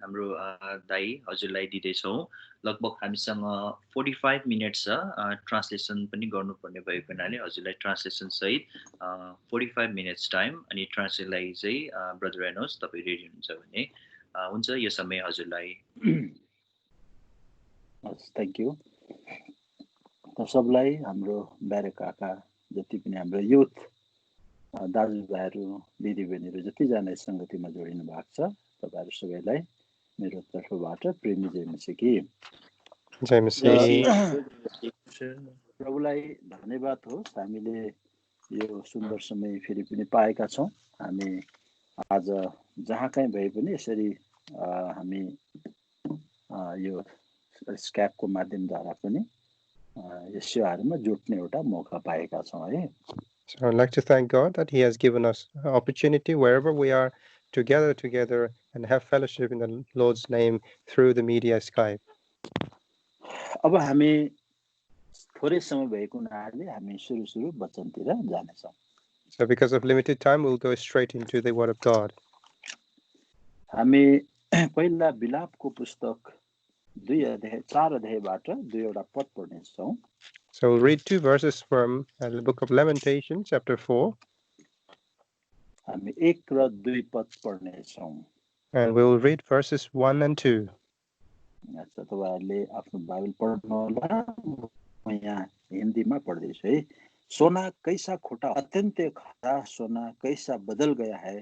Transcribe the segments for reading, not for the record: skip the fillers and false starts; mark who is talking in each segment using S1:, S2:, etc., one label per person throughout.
S1: हाम्रो दाई हजुरलाई दिँदैछौँ। लगभग हामीसँग 45 मिनट छ ट्रान्सलेसन पनि गर्नुपर्ने भएको हुनाले हजुरलाई ट्रान्सलेसन सहित 45 मिनट्स टाइम अनि ट्रान्सलेटलाई चाहिँ ब्रदर हेर्नुहोस् तपाईँ रेडी हुनुहुन्छ भने हुन्छ यो समय हजुरलाई।
S2: Thank you. सबलाई हाम्रो ब्यारे काका जति पनि हाम्रो युथ दाजुभाइहरू दिदीबहिनीहरू जतिजना सङ्गतिमा जोडिनु भएको छ तपाईँहरू सबैलाई मेरो तर्फबाट प्रेमी जय मसीह। प्रभुलाई धन्यवाद होस्, हामीले यो सुन्दर समय फेरि पनि पाएका छौँ। हामी आज जहाँ कहीँ भए पनि यसरी हामी यो स्क्यापको माध्यमद्वारा पनि यस सेवाहरूमा जुट्ने एउटा मौका पाएका छौँ है।
S3: So I'd like to thank God that He has given us an opportunity wherever we are to gather together and have fellowship in the Lord's name through the media Skype.
S2: अब हामी थोरै समय भएको हुनाले हामी सुरु वचनतिर जानेछौँ।
S3: So because of limited time, we'll go straight into the Word of God.
S2: हामी पहिला विलापको पुस्तक 4 अध्यायबाट 2 पद पढ्नेछौँ।
S3: So we'll read 2 verses from the book of Lamentation, chapter 4.
S2: हामी 1 र 2 पद पढ्नेछौँ।
S3: And we will read verses 1 and 2.
S2: अच्छा, तपाईहरुले आफ्नो बाइबल पढ्नु होला। म यहाँ हिन्दीमा पढ्दैछु है। सोना कैसा खोटा, अत्यंत खरा सोना कैसा बदल गया है।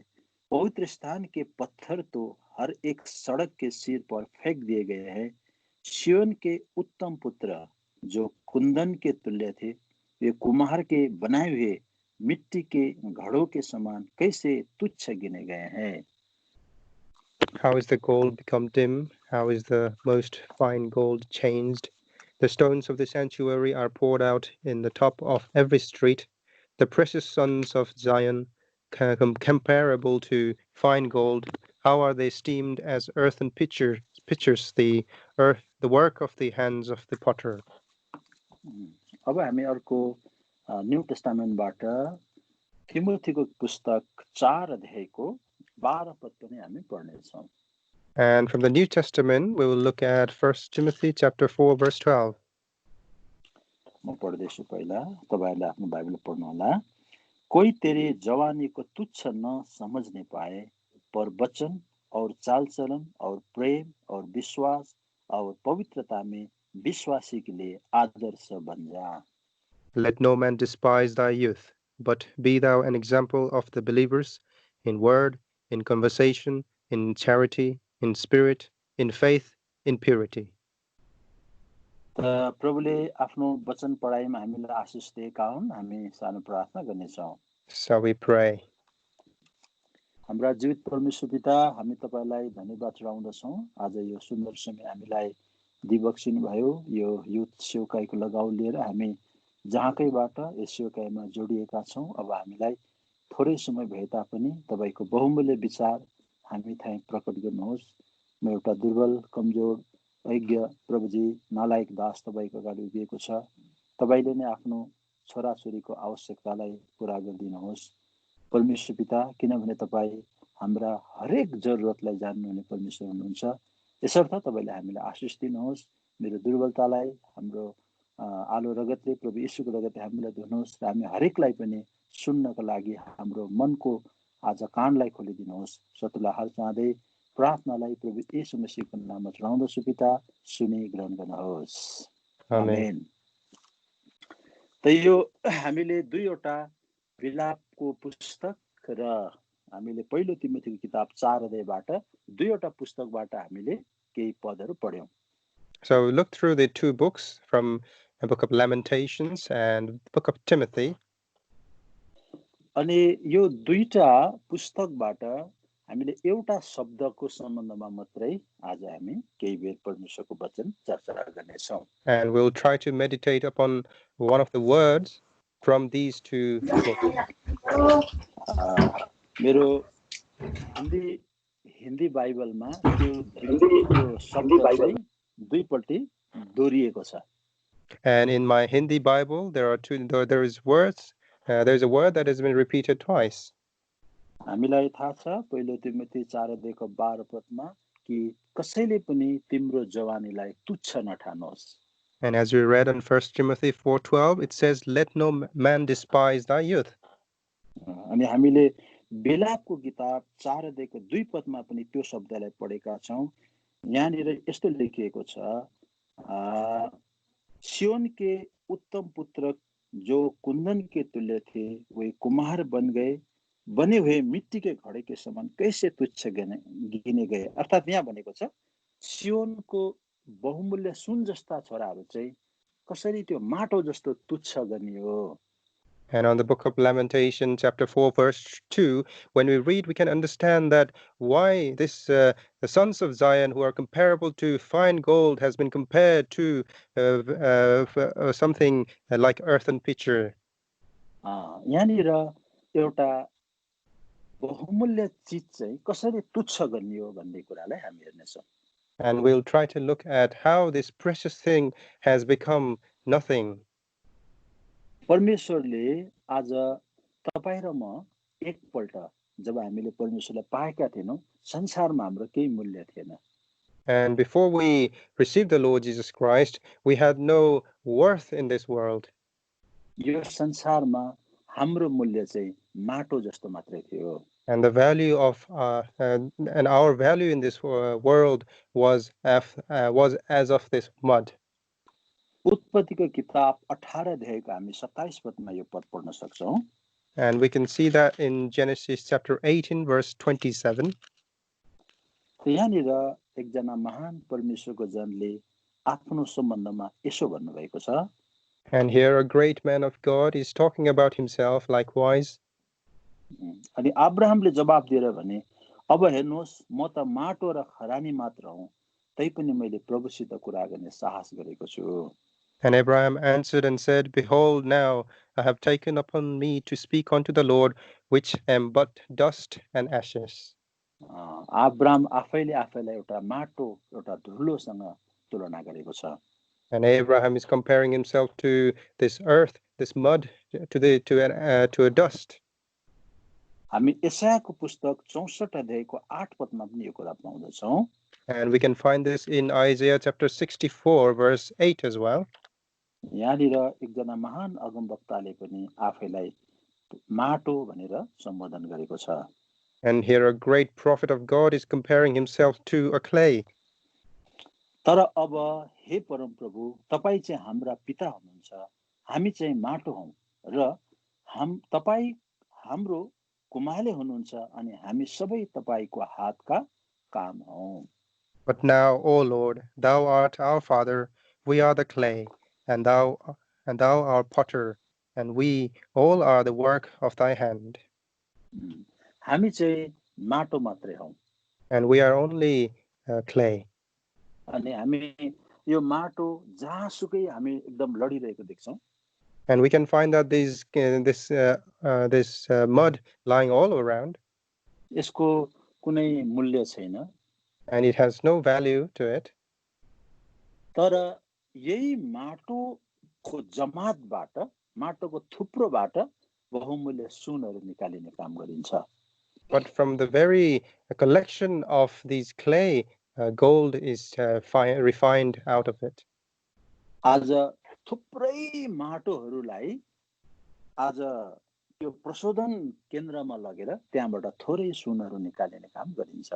S2: पवित्र स्थान के पत्थर तो हर एक सड़क के सिर पर फेंक दिए गए हैं। सिय्योन के उत्तम पुत्र जो कुंदन के तुल्य थे, वे कुम्हार के बनाए हुए मिट्टी के घड़ों के समान कैसे तुच्छ गिने गए हैं।
S3: How is the gold become dim? How is the most fine gold changed? The stones of the sanctuary are poured out in the top of every street. The precious sons of Zion, comparable to fine gold, how are they esteemed as earthen pitchers, the work of the hands of the potter.
S2: अब हामी अर्को new टेस्टामेन्टबाट तिमोथीको पुस्तक 4 अध्यायको 12 पद पनि हामी पढ्नेछौँ।
S3: And from the New Testament, we will look at 1 Timothy chapter 4, verse 12.
S2: म पढ्दैछु पहिला, तपाईहरुले आफ्नो बाइबल पढ्नु होला। कोई तेरे जवानी को तुच्छ न समझने पाए, पर वचन और चाल चलन और प्रेम और विश्वास और पवित्रता में विश्वासी के लिए आदर्श बन जा।
S3: Let no man despise thy youth, but be thou an example of the believers in word, in conversation, in charity, in spirit, in faith, in purity.
S2: प्रभुले आफ्नो वचन पढाइमा हामीलाई आशीष दिएका हुन्। हामी सानो प्रार्थना गर्नेछौँ।
S3: So we pray.
S2: हाम्रा जीवित परमेश्वर पिता, हामी तपाईलाई धन्यवाद चढाउँदछौँ। आज यो सुन्दर समय हामीलाई दिबक्सिनु भयो। यो युथ सेवकाईको लगाउ लिएर हामी जहाँकैबाट यस सेवकाईमा जोडिएका छौँ। अब हामीलाई थोरै समय भए तापनि तपाईको बहुमूल्य विचार हामी थाई प्रकट गर्नुहोस्। म एउटा दुर्बल, कमजोर, अज्ञ प्रभुजी, नालायक दास तपाईको अगाडि उभिएको छ। तपाईले नै आफ्नो छोराछोरीको आवश्यकतालाई पूरा गरिदिनुहोस् परमेश्वर पिता, किनभने तपाई हाम्रा हरेक जरुरतलाई जान्नुहुने परमेश्वर हुनुहुन्छ। यसर्थ तपाईले हामीलाई आशीष दिनुहोस्। मेरो दुर्बलतालाई हाम्रो आलो रगतले, प्रभु येशूको रगतले हामीलाई धुनुहोस् र हामी हरेकलाई पनि सुन्नको लागि हाम्रो मनको आज कानलाई खोलिदिनुहोस्। सतुला हाल चाहँदै प्रार्थनालाई प्रभु येशू मसीहको नाममा चढाउँदछु पिता, सुनि ग्रहण गर्नुहोस्। आमेन। त यो हामीले दुईवटा विलापको पुस्तक र हामीले पहिलो तिमोथीको किताब 4 अध्यायबाट दुईवटा पुस्तकबाट हामीले केही पदहरू पढ्यौं।
S3: So we looked through the 2 books from the book of Lamentations and the book of Timothy.
S2: अनि यो दुईटा पुस्तकबाट हामीले एउटा शब्दको सम्बन्धमा मात्रै आज हामी केही बेर परमेश्वरको वचन चर्चा गर्नेछौं।
S3: And we'll try to meditate upon one of the words from these 2 books.
S2: मेरो हिन्दी बाइबलमा त्यो शब्द चाहिँ दुईपल्टि दोहोरिएको छ।
S3: And in my Hindi Bible there is a word that has been repeated twice.
S2: हामीलाई थाहा छ पहिलो तिमोथी 4 अध्यायको 12 पदमा कि कसैले पनि तिम्रो जवानीलाई तुच्छ नठानोस्.
S3: And as we read in 1 Timothy 4:12, it says, "Let no man despise thy youth."
S2: अनि हामीले बेलापको किताब 4 अध्यायको 2 पदमा पनि त्यो शब्दलाई पढेका छौं. यहाँनिर यस्तो लेखिएको छ, सियोन के उत्तम पुत्र जो कुंदन के तुल्य थे वे कुमार बने हुए मिट्टी के घड़े के समान कैसे तुच्छ गिने गए. अर्थात यहाँ भनेको छ सियोनको बहुमूल्य सुन जस्ता छोराहरू चाहिँ कसरी त्यो माटो जस्तो तुच्छ गनियो.
S3: And on the book of Lamentation, chapter 4, verse 2, when we read, we can understand that why the sons of Zion, who are comparable to fine gold, has been compared to something like earthen pitcher.
S2: यहाँनिर एउटा बहुमूल्य चीज चाहिँ कसरी तुच्छ गनियो भन्ने कुरालाई हामी हेर्नेछौँ.
S3: And we'll try to look at how this precious thing has become nothing.
S2: परमेश्वरले आज तपाईं र म एकपल्ट जब हामीले परमेश्वरलाई पाएका थिएनौं संसारमा हाम्रो केही मूल्य थिएन.
S3: And before we received the Lord Jesus Christ, we had no worth in this world.
S2: यो संसारमा हाम्रो मूल्य चाहिँ माटो जस्तो मात्रै थियो.
S3: And the value of and our value in this world was as of this mud.
S2: उत्पत्तिको किताब 18 अध्यायको हामी 27 पदमा यो पद पढ्न सक्छौं.
S3: And we can see that in Genesis chapter 18 verse 27.
S2: यहाँनिर एकजना महान परमेश्वरको जनले आफ्नो सम्बन्धमा यसो भन्नुभएको छ.
S3: And here a great man of God is talking about himself likewise.
S2: अनि अब्राहमले जवाब दिएर भने, अब हेर्नुहोस् म त माटो र खरानी मात्र हुँ, तैपनि मैले प्रभुसित कुरा गर्ने साहस गरेको छु.
S3: And Abraham answered and said, "Behold, now I have taken upon me to speak unto the Lord, which am but dust and ashes."
S2: Abraham आफैले आफैलाई एउटा माटो एउटा धुलोसँग तुलना गरेको छ.
S3: And Abraham is comparing himself to this earth, this mud, to a dust.
S2: हामी यशायाको पुस्तक 64 अध्यायको 8 पदमा पनि यो कुरा पाउँदछौं.
S3: And we can find this in Isaiah chapter 64 verse 8 as well.
S2: यहाँनिर एकजना महान अगमवक्ताले पनि आफैलाई माटो भनेर सम्बोधन गरेको छ.
S3: And here a great prophet of God is comparing himself to a clay.
S2: तर अब हे परम प्रभु तपाई चाहिँ हाम्रा पिता हुनुहुन्छ, हामी चाहिँ माटो हौं र तपाई हाम्रो कुमाले हुनुहुन्छ अनि हामी सबै तपाईको हातका काम हौं.
S3: But now, O Lord, thou art our Father, we are the clay, and thou art potter, and we all are the work of thy hand.
S2: हामी चाहिँ माटो मात्रै हौं.
S3: And we are only clay.
S2: अनि हामी यो माटो जहाँसुकै हामी एकदम लडिरहेको देख्छौं.
S3: And we can find that this mud lying all around.
S2: यसको कुनै मूल्य छैन.
S3: And it has no value to it.
S2: तर यही माटोको जमातबाट, माटोको थुप्रोबाट बहुमूल्य सुनहरू निकालिने काम गरिन्छ.
S3: But from the very collection of these clay, gold is refined out of it.
S2: आज थुप्रै माटोहरूलाई आज त्यो प्रशोधन केन्द्रमा लगेर त्यहाँबाट थोरै सुनहरू निकालिने काम गरिन्छ.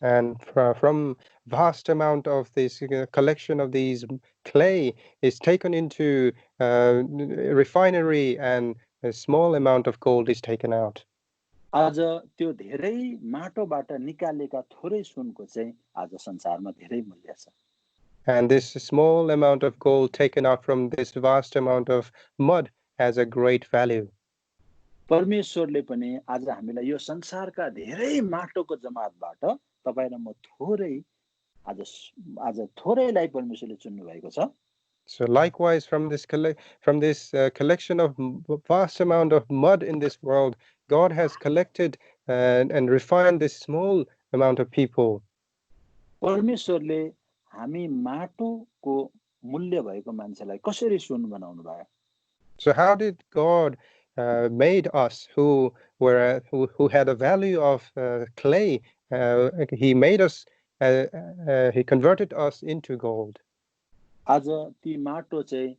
S3: And from vast amount of this collection of these clay is taken into refinery, and a small amount of gold is taken out.
S2: आज त्यो धेरै माटोबाट निकालेका थोरै सुनको चाहिँ आज संसारमा धेरै मूल्य छ.
S3: And this small amount of gold taken out from this vast amount of mud has a great value.
S2: परमेश्वरले पनि आज हामीलाई यो संसारका धेरै माटोको जमातबाट तपाईं र म थोरै आज थोरैलाई परमेश्वरले चुन्नु भएको छ.
S3: So likewise, from this collection of vast amount of mud in this world, God has collected and refined this small amount of people.
S2: परमेश्वरले हामी माटोको मूल्य भएको मान्छेलाई कसरी सुन बनाउनु भयो?
S3: So how did God made us who had a value of clay? He made us He converted us into gold.
S2: आज ती माटो चाहिँ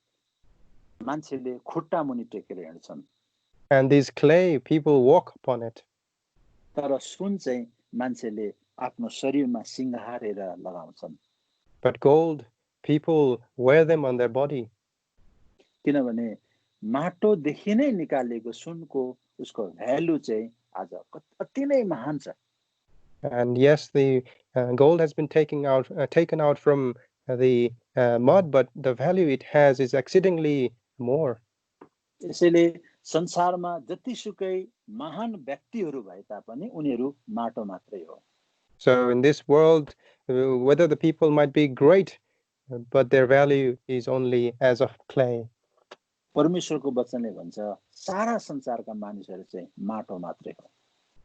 S2: मान्छेले खुट्टा मुनि टेकेर हिँड्छन्
S3: And this clay, people walk upon it.
S2: तर सुन चाहिँ मान्छेले आफ्नो शरीरमा सिंगारेर लगाउँछन्
S3: But gold, people wear them on their body.
S2: किनभने माटोदेखि नै निकालेको सुनको उसको भ्यालु चाहिँ आज अति नै महान छ
S3: And yes, the gold has been taken out from the mud, but the value it has is exceedingly more.
S2: यसैले संसारमा जतिसुकै महान व्यक्तिहरू भए तापनि उनीहरू माटो मात्रै हो
S3: So in this world, whether the people might be great, but their value is only as of clay.
S2: परमेश्वरको वचनले भन्छ सारा संसारका मानिसहरू चाहिँ माटो मात्रै हो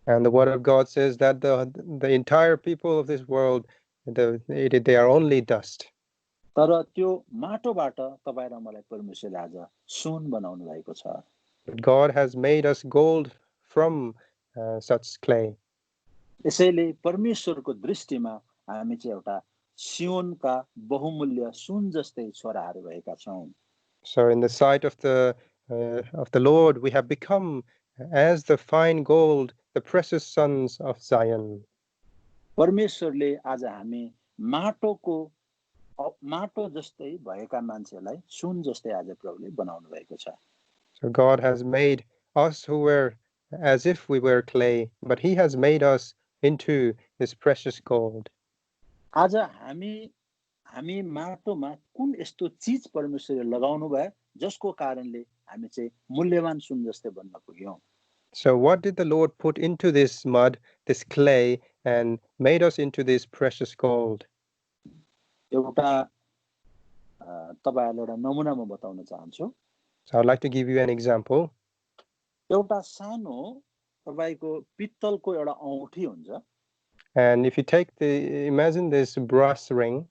S3: And the word of God says that the entire people of this world, they are only dust.
S2: तर त्यो माटोबाट तपाईँ र मलाई परमेश्वरले आज सुन बनाउनु भएको छ
S3: But God has made us gold from such clay.
S2: यसैले परमेश्वरको दृष्टिमा हामी चाहिँ एउटा सियोनका बहुमूल्य सुन जस्तै छोराहरू भएका छौँ
S3: So in the sight of the Lord, we have become as the fine gold, the precious sons of Zion.
S2: परमेश्वरले आज हामी माटो जस्तै भएका मान्छेलाई सुन जस्तै आज प्रभुले बनाउनु भएको छ
S3: So God has made us who were as if we were clay, but he has made us into this precious gold.
S2: आज हामी माटोमा कुन यस्तो चीज परमेश्वरले लगाउनु भयो जसको कारणले हामी चाहिँ मूल्यवान सुन जस्तै बन्न पुग्यौं
S3: So what did the Lord put into this mud, this clay, and made us into this precious gold?
S2: एउटा तपाईहरुलाई एउटा नमुना म बताउन चाहन्छु
S3: So I'd like to give you an example.
S2: एउटा सानो तपाईको पित्तलको एउटा औँठी हुन्छ
S3: And if you imagine this brass ring,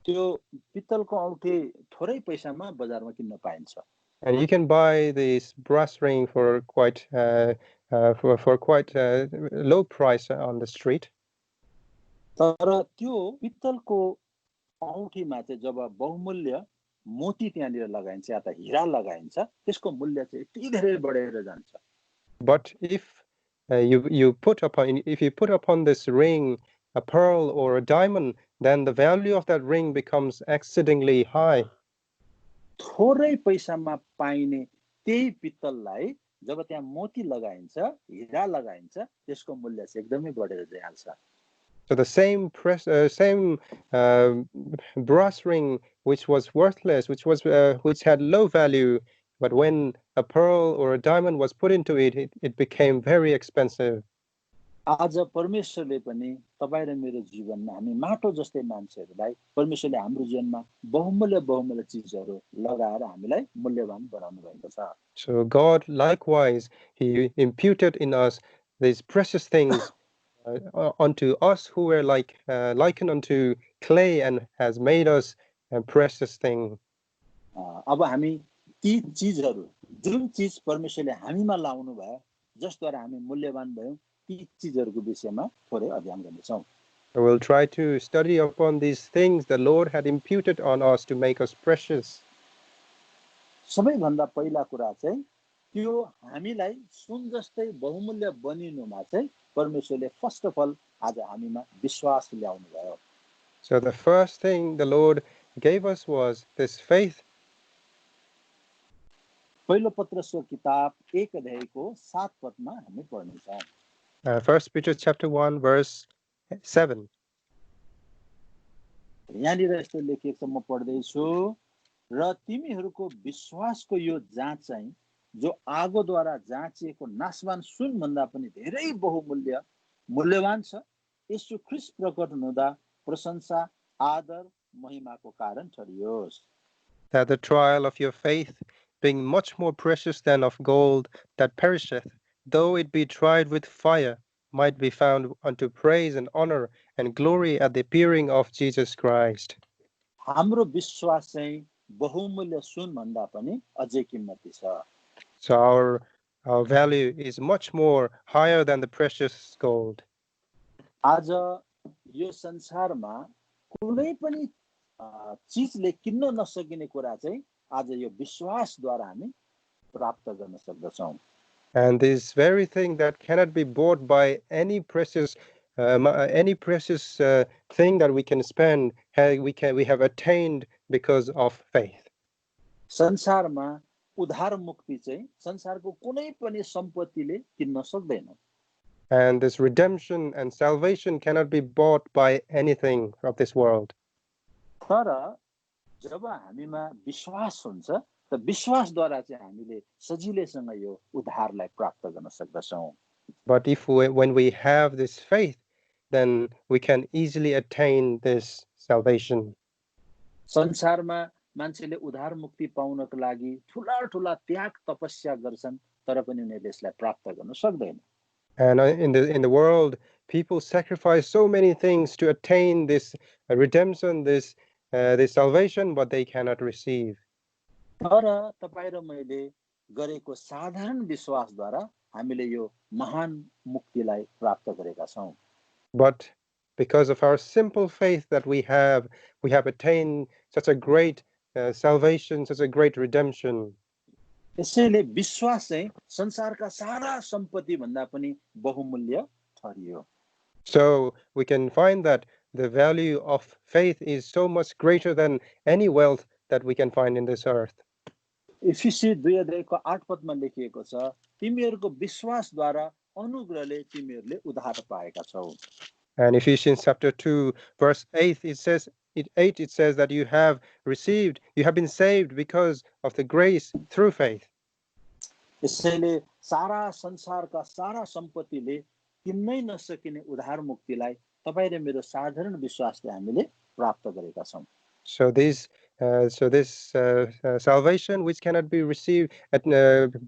S2: त्यो पित्तलको औँठी थोरै पैसामा बजारमा किन्न पाइन्छ
S3: and you can buy this brass ring for quite low price on the street.
S2: तर त्यो पित्तलको औँठीमा चाहिँ जब बहुमूल्य मोती त्यहाँनिर लगाइन्छ या त हीरा लगाइन्छ त्यसको मूल्य चाहिँ यति धेरै बढेर जान्छ
S3: But if you put upon this ring a pearl or a diamond, then the value of that ring becomes exceedingly high.
S2: थोरै पैसामा पाइने त्यही पित्तललाई जब त्यहाँ मोती लगाइन्छ हीरा लगाइन्छ त्यसको मूल्य चाहिँ एकदमै बढेर जान्छ
S3: So the same brass ring, which was worthless, which had low value, but when a pearl or a diamond was put into it, it became very expensive.
S2: आज परमेश्वरले पनि तपाईँ र मेरो जीवनमा हामी माटो जस्तै मान्छेहरूलाई परमेश्वरले हाम्रो जीवनमा बहुमूल्य चीजहरू लगाएर हामीलाई मूल्यवान बनाउनु भएको छ
S3: So God likewise, he imputed in us these precious things unto us who were likened unto clay, and has made us a precious thing.
S2: अब हामी ती चीजहरू जुन चीज परमेश्वरले हामीमा लाउनु भयो जसद्वारा हामी मूल्यवान भयौं ती चीजहरूको विषयमा थोरै अध्ययन गर्नेछौं
S3: So we'll try to study upon these things the Lord had imputed on us to make us precious.
S2: सबैभन्दा पहिला कुरा चाहिँ त्यो हामीलाई सुन जस्तै बहुमूल्य बनिनुमा चाहिँ परमेश्वरले फर्स्ट अफ अल आज हामीमा विश्वास ल्याउनु भयो
S3: So the first thing the Lord gave us was this faith.
S2: पहिलो पत्रसको किताब 1 अध्यायको 7 पदमा हामी पढ्नेछौं
S3: 1 Peter chapter 1 verse 7.
S2: यहाँनिर यस्तो लेखिएको छ म पढ्दै छु र तिमीहरूको विश्वासको यो जाँच चाहिँ जो आगोद्वारा जाँचिएको नाशवान सुन भन्दा पनि धेरै मूल्यवान छ यसो ख्रीष्ट प्रकट हुँदा प्रशंसा आदर महिमाको कारण ठहरियोस्
S3: That the trial of your faith, being much more precious than of gold that perisheth, though it be tried with fire, might be found unto praise and honor and glory at the appearing of Jesus Christ.
S2: हाम्रो विश्वास चाहिँ बहुमूल्य सुन भन्दा पनि अझै कीमती छ
S3: So our value is much more higher than the precious gold.
S2: आज यो संसारमा कुनै पनि चीजले किन्न नसकिने कुरा चाहिँ आज यो विश्वासद्वारा हामी प्राप्त गर्न सक्दछौँ.
S3: And this very thing that cannot be bought by any precious thing that we can spend, we have attained because of faith.
S2: संसारमा उद्धार मुक्ति चाहिँ संसारको कुनै पनि सम्पत्तिले किन्न सक्दैन.
S3: And this redemption and salvation cannot be bought by anything of this world.
S2: तर जब हामीमा विश्वास हुन्छ त विश्वासद्वारा चाहिँ हामीले सजिलैसँग यो उद्धारलाई प्राप्त गर्न सक्दछौँ.
S3: But when we have this faith, then we can easily attain this salvation.
S2: संसारमा मान्छेले उद्धार मुक्ति पाउनको लागि ठुला ठुला त्याग तपस्या गर्छन् तर पनि उनीहरूले यसलाई प्राप्त गर्न सक्दैन.
S3: And in the world, people sacrifice so many things to attain this redemption, this salvation, but they cannot receive.
S2: तर तपाईं र मैले गरेको साधारण विश्वासद्वारा हामीले यो महान मुक्तिलाई प्राप्त गरेका छौं.
S3: But because of our simple faith that we have attained such a great salvation, such a great redemption.
S2: यसैले विश्वास चाहिँ संसारका सारा सम्पत्ति भन्दा पनि बहुमूल्य ठहरियो.
S3: So we can find that the value of faith is so much greater than any wealth that we can find in this earth.
S2: इफिसी 2 अध्यायको 8 पदमा लेखिएको छ, तिमीहरूको विश्वासद्वारा अनुग्रहले तिमीहरूले उद्धार पाएका छौ.
S3: And Ephesians chapter 2 verse 8 it says that you have been saved because of the grace through faith.
S2: यसैले सारा संसारका सारा सम्पत्तिले किन्नै नसकिने उद्धार मुक्तिलाई तपाईं र मेरो साधारण विश्वासले हामीले प्राप्त गरेका छौं.
S3: So this salvation which cannot be received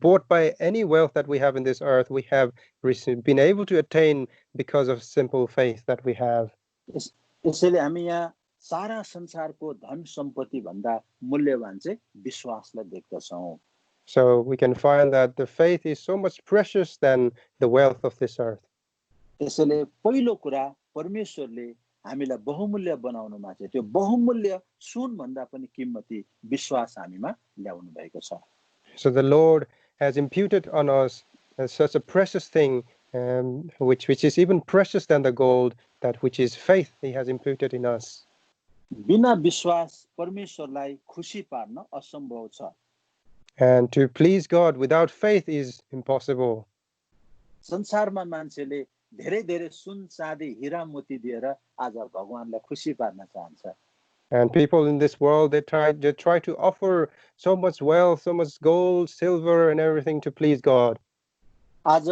S3: bought by any wealth that we have in this earth, we have been able to attain because of simple faith that we have.
S2: यसैले हामी यहाँ सारा संसारको धन सम्पत्ति भन्दा मूल्यवान चाहिँ विश्वासलाई देख्दछौं.
S3: So we can find that the faith is so much precious than the wealth of this earth.
S2: यसैले पहिलो कुरा परमेश्वरले हामीलाई बहुमूल्य बनाउनुमा चाहिँ त्यो बहुमूल्य सुन भन्दा पनि कीमती विश्वास हामीमा ल्याउनु भएको छ.
S3: So the Lord has imputed on us such a precious thing, which is even precious than the gold, that which is faith He has imputed in us.
S2: बिना विश्वास परमेश्वरलाई खुशी पार्न असम्भव छ.
S3: And to please God without faith is impossible.
S2: संसारमा मान्छेले धेरै धेरै सुन चाँदी हीरा मोती दिएर आज भगवानलाई खुशी पार्न चाहन्छ.
S3: And people in this world, they try to offer so much wealth, so much gold, silver, and everything to please God.
S2: आज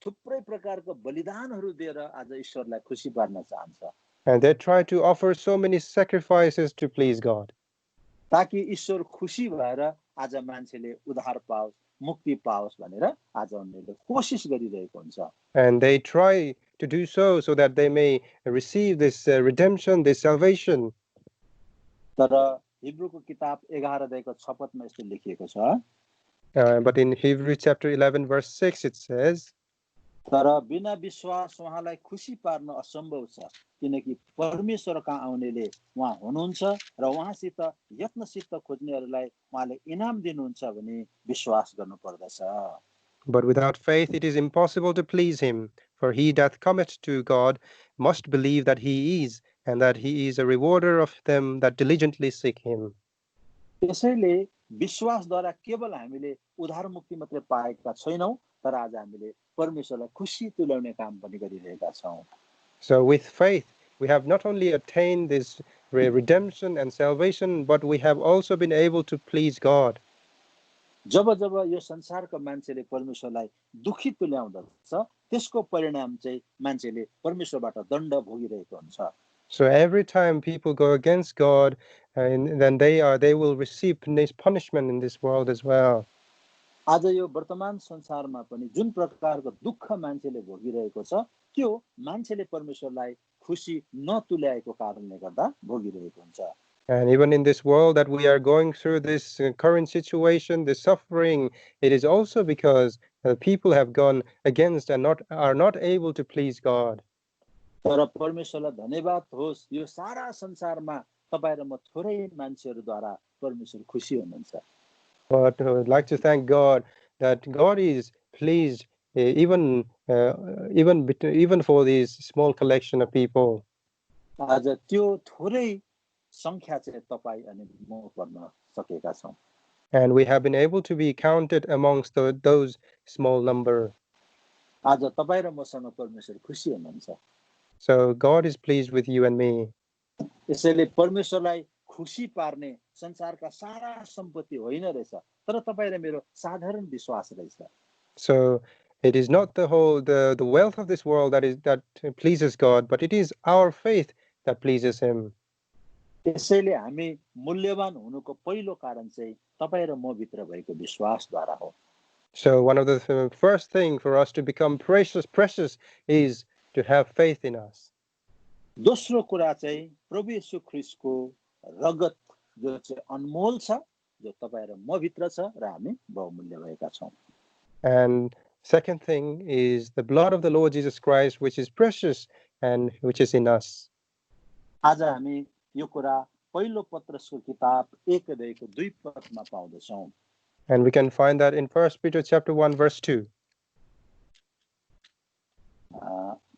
S2: थुप्रै प्रकारको बलिदानहरू दिएर आज ईश्वरलाई खुशी पार्न चाहन्छ.
S3: And they try to offer so many sacrifices to please God.
S2: ताकि ईश्वर खुशी भएर आज मान्छेले उद्धार पाओस्, मुक्ति पाओस् भनेर आज उनीहरूले कोसिस गरिरहेको हुन्छ.
S3: And they try to do so that they may receive this redemption, this salvation.
S2: तर हिब्रूको किताब 11 अध्यायको 6 पदमा यस्तो लेखिएको छ.
S3: But in Hebrews chapter 11 verse 6 it says,
S2: तर बिना विश्वास उहाँलाई खुशी पार्न असम्भव छ, किनकि परमेश्वर कहाँ आउनेले उहाँ हुनुहुन्छ र उहाँसित यत्नसित खोज्नेहरूलाई उहाँले इनाम दिनुहुन्छ भने विश्वास गर्नु पर्दछ.
S3: But without faith it is impossible to please him, for he that cometh to God must believe that he is, and that he is a rewarder of them that diligently seek him.
S2: त्यसैले विश्वासद्वारा केवल हामीले उद्धार मुक्ति मात्रै पाएका छैनौं, तर आज हामीले परमेश्वरलाई खुशी तुल्याउने काम पनि गरिरहेका छौं.
S3: So with faith we have not only attained this redemption and salvation, but we have also been able to please God.
S2: जब जब यो संसारको मान्छेले परमेश्वरलाई दुखी तुल्याउँदछ, त्यसको परिणाम चाहिँ मान्छेले परमेश्वरबाट दण्ड भोगिरहेको हुन्छ.
S3: So every time people go against God, then they will receive punishment in this world as well.
S2: आज यो वर्तमान संसारमा पनि जुन प्रकारको दुःख मान्छेले भोगिरहेको छ, त्यो मान्छेले परमेश्वरलाई खुशी नतुल्याएको कारणले गर्दा भोगिरहेको हुन्छ.
S3: And even in this world that we are going through this current situation, this suffering, it is also because people have gone against and are not able to please God.
S2: तर परमेश्वरलाई धन्यवाद होस् यो सारा संसारमा तपाईं र म थोरै मान्छेहरूद्वारा परमेश्वर खुसी हुनुहुन्छ.
S3: But I would like to thank God that God is pleased even for these small collection of people.
S2: आज त्यो थोरै संख्या चाहिँ तपाईं अनि म गर्न सकेका छौं.
S3: And we have been able to be counted amongst those small number.
S2: आज तपाईं र मसँग परमेश्वर खुसी हुनुहुन्छ.
S3: So God is pleased with you and me.
S2: यसैले परमेश्वरलाई खुसी पार्ने संसारका सारा सम्पत्ति होइन रहेछ, तर तपाईं र मेरो साधारण विश्वास रहेछ.
S3: So it is not the wealth of this world that pleases God, but it is our faith that pleases him.
S2: यसैले हामी मूल्यवान हुनुको पहिलो कारण चाहिँ तपाईं र म भित्र भएको विश्वासद्वारा हो.
S3: So one of the first thing for us to become precious is to have faith in us.
S2: दोस्रो कुरा चाहिँ प्रभु येशू ख्रीष्टको रगत जो चाहिँ अनमोल छ, जो तपाईं र म भित्र छ र हामी बहुमूल्य भएका छौं.
S3: And second thing is the blood of the Lord Jesus Christ, which is precious and which is in us.
S2: आज हामी यो कुरा पहिलो पत्रसको किताब 1 अध्यायको 2 पदमा पाउँदछौं.
S3: And we can find that in 1 Peter chapter 1 verse 2.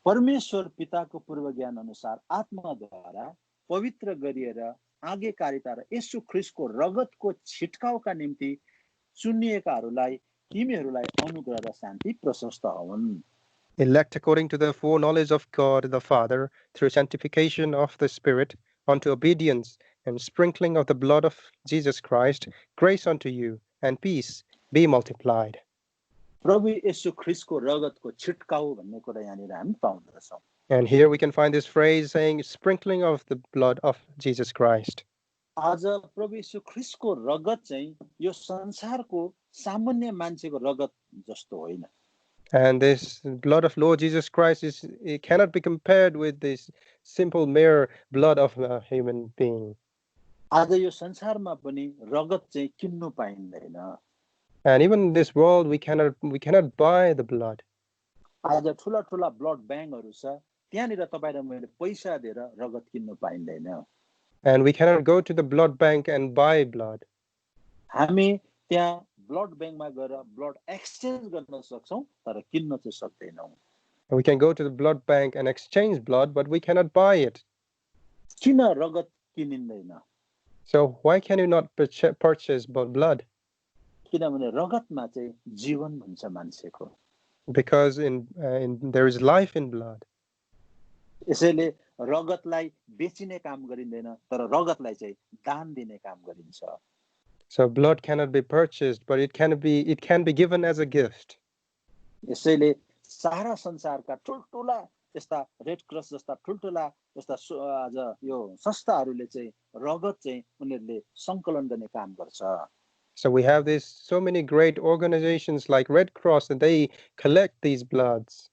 S2: परमेश्वर पिताको पूर्व ज्ञान अनुसार आत्माद्वारा पवित्र गरिएर आज्ञाकारिता र येशू ख्रीष्टको रगतको छिटकाउका निम्ति चुनिएकाहरूलाई तिमीहरूलाई अनुग्रह र शान्ति प्रशस्त होउन्.
S3: Elect according to the foreknowledge of God the Father through sanctification of the Spirit unto obedience and sprinkling of the blood of Jesus Christ, grace unto you and peace be multiplied.
S2: प्रभु येशू ख्रीष्टको रगतको छिटकाउ भन्ने कुरा यहाँनिर हामी पाउँदछौं.
S3: And here we can find this phrase saying sprinkling of the blood of Jesus Christ.
S2: आज प्रभु येशू ख्रीष्टको रगत चाहिँ यो संसारको सामान्य मान्छेको रगत जस्तो होइन.
S3: And this blood of Lord Jesus Christ it cannot be compared with this simple mere blood of a human being.
S2: आज यो संसारमा पनि रगत चाहिँ किन्नु पाइँदैन.
S3: And even in this world we cannot buy the blood.
S2: आज ठुला ठुला ब्लड ब्याङ्कहरू छ, त्यहाँनिर तपाईं र मैले पैसा दिएर रगत किन्नु पाइँदैन.
S3: And we cannot go to the blood bank and buy blood.
S2: हामी त्यहाँ ब्लड ब्याङ्कमा गएर ब्लड एक्सचेन्ज गर्न सक्छौं, तर किन्न चाहिँ सक्दैनौं.
S3: We can go to the blood bank and exchange blood, but we cannot buy it.
S2: किन रगत किनिँदैन?
S3: So why can you not purchase blood?
S2: किनभने रगतमा चाहिँ जीवन हुन्छ मान्छेको.
S3: Because in there is life in blood.
S2: यसैले रगतलाई बेचिने काम गरिँदैन, तर रगतलाई चाहिँ दान दिने काम गरिन्छ.
S3: So blood cannot be purchased, but it can be given as a gift.
S2: यसैले सारा संसारका ठुलठुला यस्ता रेड क्रस जस्ता ठुलठुला यस्ता आज यो संस्थाहरूले चाहिँ रगत चाहिँ उनीहरूले संकलन गर्ने काम गर्छ.
S3: So we have so many great organizations like Red Cross, and they collect these bloods.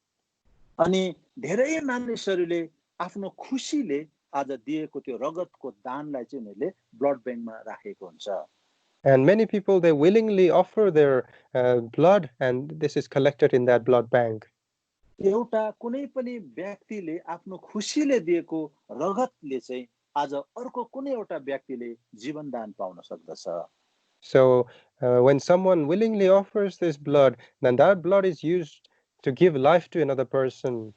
S2: अनि धेरै मानिसहरूले आफ्नो खुसीले आज दिएको त्यो रगतको दानलाई चाहिँ उनीहरूले ब्लड ब्याङ्कमा राखेको हुन्छ.
S3: And many people, they willingly offer their blood, and this is collected in that blood bank.
S2: एउटा कुनै पनि व्यक्तिले आफ्नो खुसीले दिएको रगतले चाहिँ आज अर्को कुनै एउटा व्यक्तिले जीवन दान पाउन सक्दछ.
S3: So when someone willingly offers this blood, then that blood is used to give life to another person.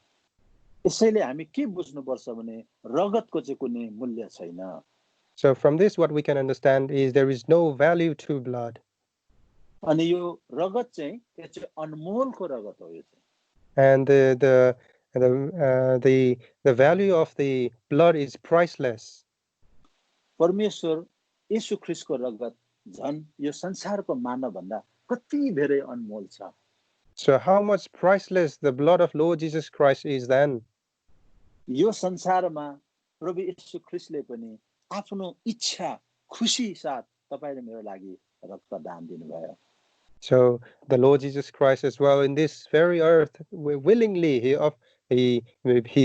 S2: यसैले हामी के बुझ्नुपर्छ भने रगतको चाहिँ कुनै मूल्य छैन.
S3: So from this what we can understand is there is no value to blood.
S2: अनि यो रगत चाहिँ त्यो चाहिँ अनमोलको रगत हो. यो चाहिँ
S3: And the value of the blood is priceless.
S2: परमेश्वर येशू ख्रीष्टको रगत झन् यो संसारको मानव भन्दा कति धेरै अनमोल छ.
S3: So how much priceless the blood of Lord Jesus Christ is then?
S2: यो संसारमा प्रभु येशू ख्रीष्टले पनि आफ्नो इच्छा खुशी साथ तपाईं र मेरो लागि रक्त दान दिनुभयो.
S3: So the Lord Jesus Christ as well in this very earth willingly he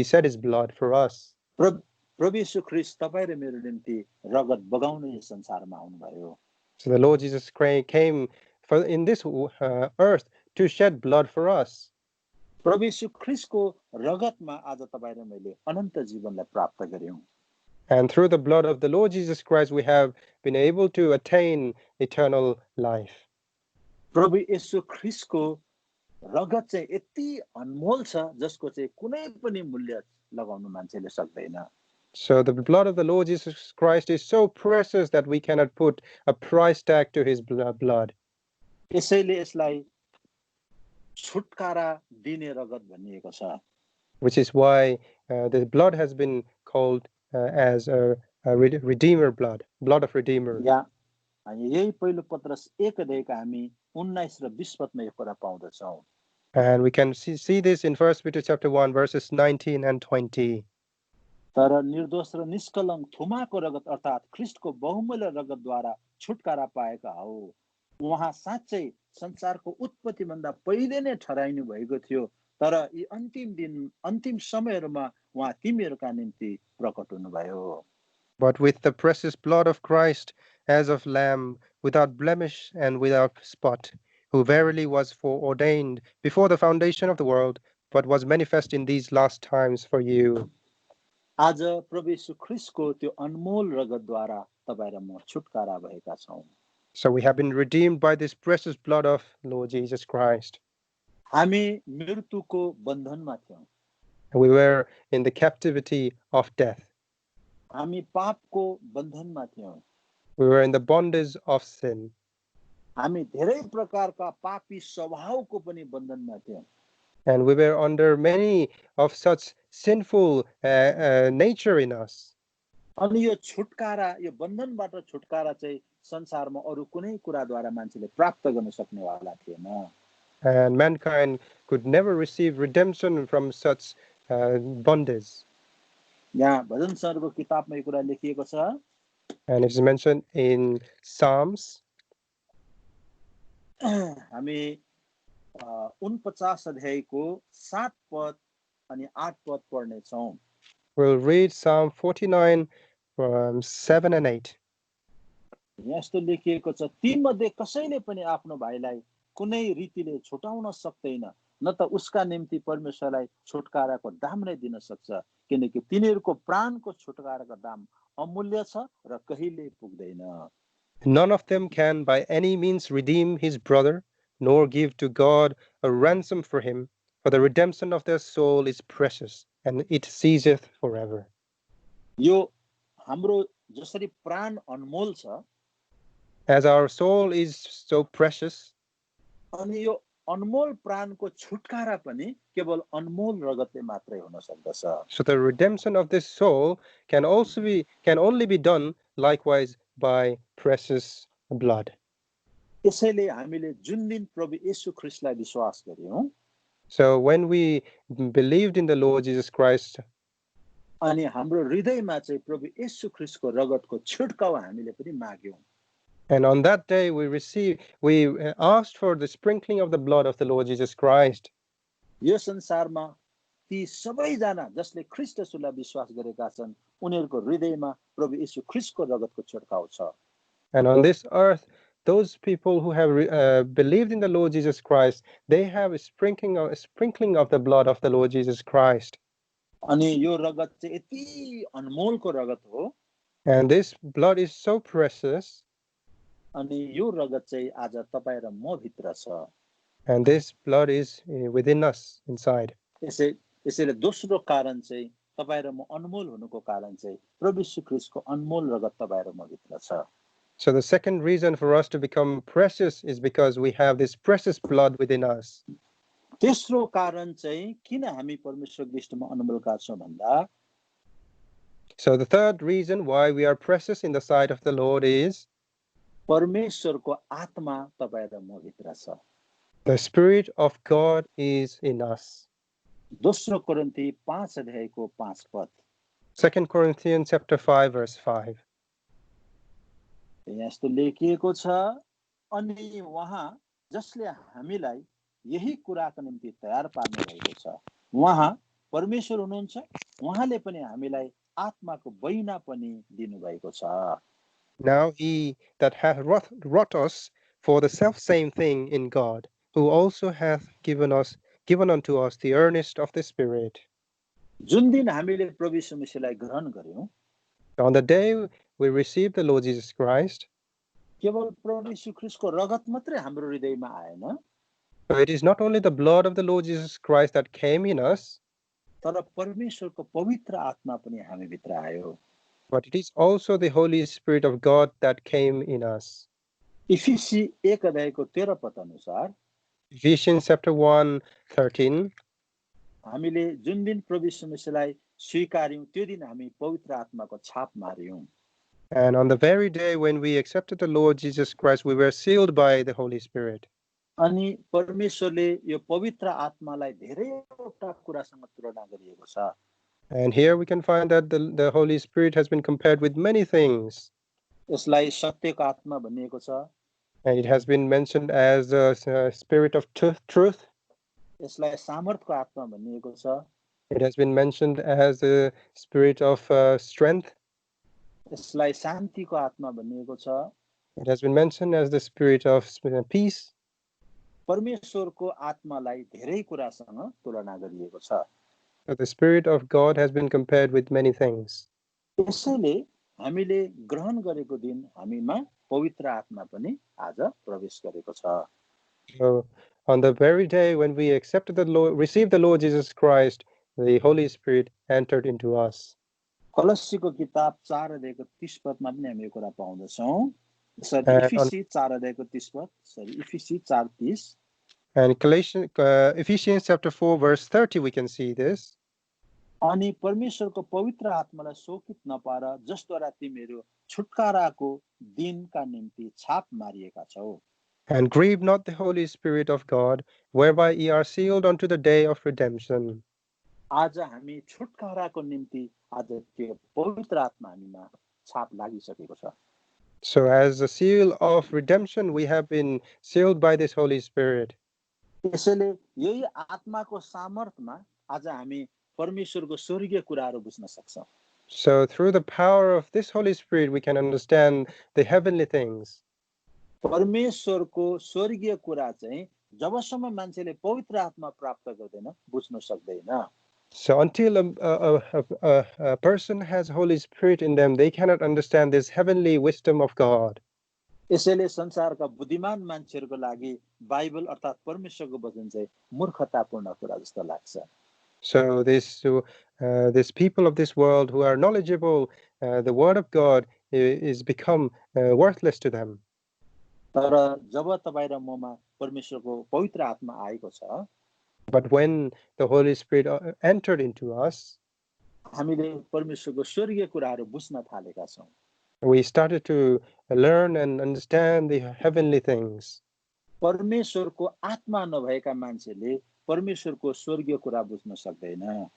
S3: shed his blood for us.
S2: प्रभु येशू ख्रीष्ट तपाईं र मेरो निम्ति रगत बगाउन यो संसारमा आउनुभयो.
S3: So the Lord Jesus Christ came in this earth to shed blood for us.
S2: प्रभु येशू ख्रीष्टको रगतमा आज तपाईँ र मैले अनन्त जीवनलाई प्राप्त गर्यौं।
S3: And through the blood of the Lord Jesus Christ, we have been able to attain eternal life.
S2: प्रभु येशू ख्रीष्टको रगत चाहिँ यति अनमोल छ जसको चाहिँ कुनै पनि मूल्य लगाउन मान्छेले सक्दैन।
S3: So the blood of the Lord Jesus Christ is so precious that we cannot put a price tag to his blood.
S2: यसैले यसलाई छुटकारा दिने रगत भनिएको छ।
S3: Which is why the blood has been called as a redeemer blood, blood of redeemer.
S2: या यही पहिलो पत्रस 1 अध्यायका हामी 19 र 20 पदमा यो कुरा पाउँदछौँ।
S3: And we can see this in 1 Peter chapter 1 verses 19 and 20.
S2: तर निर्दोष र निष्कलङ्क थुमाको रगत अर्थात् ख्रीष्टको बहुमूल्य रगतद्वारा छुटकारा पाएका हौ। उहाँ साँच्चै संसारको उत्पत्ति भन्दा पहिले नै ठहराइनु भएको थियो, तर यी अन्तिम समयहरूमा उहाँ तिमीहरूका निम्ति प्रकट हुनुभयो।
S3: But with the precious blood of Christ as of lamb, without blemish and without spot, who verily was foreordained before the foundation of the world, but was manifest in these last times for you.
S2: आज प्रभु येशू ख्रीष्टको त्यो अनमोल रगतद्वारा तपाईँ र म छुटकारा भएका छौँ।
S3: So we have been redeemed by this precious blood of Lord Jesus Christ.
S2: हामी मृत्युको बन्धनमा थियौँ।
S3: We were in the captivity of death.
S2: हामी पापको बन्धनमा थियौँ।
S3: We were in the bondage of sin.
S2: हामी धेरै प्रकारका पापी स्वभावको पनि बन्धनमा थियौँ।
S3: And we were under many of such sinful nature in us.
S2: अनि यो छुटकारा, यो बन्धनबाट छुटकारा चाहिँ संसारमा अरू कुनै कुराद्वारा मान्छेले प्राप्त गर्न सक्नेवाला थिएन।
S3: And mankind could never receive redemption from such bondage.
S2: यहाँ भजन संहिताको किताबमा यो कुरा लेखिएको छ।
S3: And it is mentioned in Psalms.
S2: हामी 49 अध्यायको 7 पद अनि 8 पद पढ्ने छौं।
S3: We'll read Psalm 49 from 7 and 8.
S2: यस्तो लेखिएको छ, तीमध्ये कसैले पनि आफ्नो भाइलाई कुनै रीतिले छुटाउन सक्दैन, न त उसका निम्ति परमेश्वरलाई छुटकाराको दाम नै दिन सक्छ, किनकि तिनीहरूको प्राणको छुटकाराको दाम अमूल्य छ र कहिल्यै पुग्दैन।
S3: None of them can by any means redeem his brother, nor give to God a ransom for him, for the redemption of their soul is precious, and it ceaseth forever.
S2: यो हाम्रो जसरी प्राण अनमोल छ,
S3: as our soul is so precious,
S2: अनि यो अनमोल प्राणको छुटकारा पनि केवल अनमोल रगतले मात्रै हुन सक्दछ।
S3: so the redemption of this soul can only be done likewise by precious blood.
S2: यसैले हामीले जुन दिन प्रभु येशू ख्रीष्टलाई विश्वास गर्यौं,
S3: So when we believed in the Lord Jesus Christ,
S2: अनि हाम्रो हृदयमा चाहिँ प्रभु येशू ख्रीष्टको रगतको छिड्काउ हामीले पनि माग्यौं,
S3: and on that day we asked for the sprinkling of the blood of the Lord Jesus Christ.
S2: यो संसारमा ती सबैजना जसले ख्रीष्ट येशूलाई विश्वास गरेका छन्, उनीहरूको हृदयमा प्रभु येशू ख्रीष्टको रगतको छिड्काउ छ।
S3: And on this earth, those people who have believed in the Lord Jesus Christ, they have a sprinkling of the blood of the Lord Jesus Christ.
S2: अनि यो रगत चाहिँ यति अनमोलको रगत हो,
S3: And this blood is so precious,
S2: अनि यो रगत चाहिँ आज तपाईँ र म भित्र छ।
S3: and this blood is within us, inside.
S2: यसैले दोस्रो कारण चाहिँ तपाईँ र म अनमोल हुनुको कारण चाहिँ प्रभु येशू ख्रीष्टको अनमोल रगत तपाईँ र म भित्र छ।
S3: So the second reason for us to become precious is because we have this precious blood within us.
S2: तेस्रो कारण चाहिँ किन हामी परमेश्वरको दृष्टिमा अनमोलका छौं भन्दा,
S3: So the third reason why we are precious in the sight of the Lord is
S2: परमेश्वरको आत्मा तपाईँ र म भित्र छ।
S3: the Spirit of God is in us.
S2: दोस्रो कोरिन्थी 5 अध्यायको 5 पद।
S3: 2 Corinthians chapter 5 verse 5.
S2: यहाँ यस्तो लेखिएको छ, अनि उहाँ जसले हामीलाई यही कुराको निम्ति तयार पार्नु भएको छ, उहाँ परमेश्वर हुनुहुन्छ, उहाँले पनि हामीलाई आत्माको बहिना पनि दिनुभएको छ।
S3: Now he that hath wrought us for the selfsame thing in God, who also hath given us given unto us the earnest of the Spirit.
S2: जुन दिन हामीले प्रभु यीशु मसीहलाई ग्रहण गर्यौं,
S3: On the day we received the Lord Jesus Christ,
S2: केवल प्रभु यीशु ख्रीष्टको रगत मात्रै हाम्रो हृदयमा आएन,
S3: so it is not only the blood of the Lord Jesus Christ that came in us,
S2: तर परमेश्वरको पवित्र आत्मा पनि हामी भित्र आयो।
S3: but it is also the Holy Spirit of God that came in us.
S2: इफिसी 1 अध्यायको 13 पद अनुसार
S3: Ephesians chapter 1:13.
S2: हामीले जुन दिन प्रभु यीशु मसीहलाई स्वीकार्यौं त्यो दिन हामी पवित्र आत्माको छाप मार्यौं।
S3: And on the very day when we accepted the Lord Jesus Christ, we were sealed by the Holy Spirit.
S2: अनि परमेश्वरले यो पवित्र आत्मालाई धेरैवटा कुरासँग तुलना गरिएको छ।
S3: And here we can find that the Holy Spirit has been compared with many things.
S2: यसलाई सत्यको आत्मा भनिएको छ,
S3: And it has been mentioned as the spirit of truth.
S2: यसलाई सामर्थ्यको आत्मा भनिएको छ,
S3: It has been mentioned as the spirit of strength.
S2: यसलाई शान्तिको आत्मा भनिएको छ।
S3: It has been mentioned as the spirit of peace.
S2: परमेश्वरको आत्मालाई धेरै कुरासँग तुलना गरिएको छ।
S3: So the Spirit of God has been compared with many things.
S2: त्यसैले हामीले ग्रहण गरेको दिन हामीमा पवित्र आत्मा पनि आज प्रवेश गरेको छ।
S3: So on the very day when we accepted the Lord, received the Lord Jesus Christ, the Holy Spirit entered into us.
S2: कलस्सीको किताब 4 अध्यायको 30 पदमा पनि हामी यो कुरा पाउँदछौँ। इफिसी 4 अध्यायको 30 पद, इफिसी 4:30।
S3: And Ephesians chapter 4 verse 30 we can see this.
S2: अनि परमेश्वरको पवित्र आत्मालाई शोकित नपार जसद्वारा तिमीहरू छुटकाराको दिनका निम्ति छाप मारिएका छौ।
S3: And grieve not the Holy Spirit of God, whereby ye are sealed unto the day of redemption.
S2: आज हामी छुटकाराको निम्ति आज त्यो पवित्र आत्मा हामीमा छाप लागिसकेको छ।
S3: So as a seal of redemption, we have been sealed by this Holy Spirit.
S2: त्यसैले यही आत्माको सामर्थ्यमा आज हामी परमेश्वरको स्वर्गीय कुराहरू बुझ्न सक्छौँ।
S3: So through the power of this Holy Spirit, we can understand the heavenly things.
S2: परमेश्वरको स्वर्गीय कुरा चाहिँ जबसम्म मान्छेले पवित्र आत्मा प्राप्त गर्दैन बुझ्न सक्दैन।
S3: So until a person has Holy Spirit in them, they cannot understand this heavenly wisdom of God.
S2: यसैले संसारका बुद्धिमान मान्छेहरूको लागि बाइबल अर्थात् परमेश्वरको वचन चाहिँ मूर्खतापूर्ण कुरा जस्तो लाग्छ।
S3: So this people of this world who are knowledgeable, the word of God is become worthless to them.
S2: तर जब तपाईँ र ममा परमेश्वरको पवित्र आत्मा आएको छ,
S3: but when the Holy Spirit entered into us,
S2: हामीले परमेश्वरको स्वर्गीय कुराहरू बुझ्न थालेका छौँ।
S3: we started to learn and understand the heavenly things.
S2: परमेश्वरको आत्मा नभएका मान्छेले परमेश्वरको स्वर्गीय कुरा बुझ्न सक्दैन।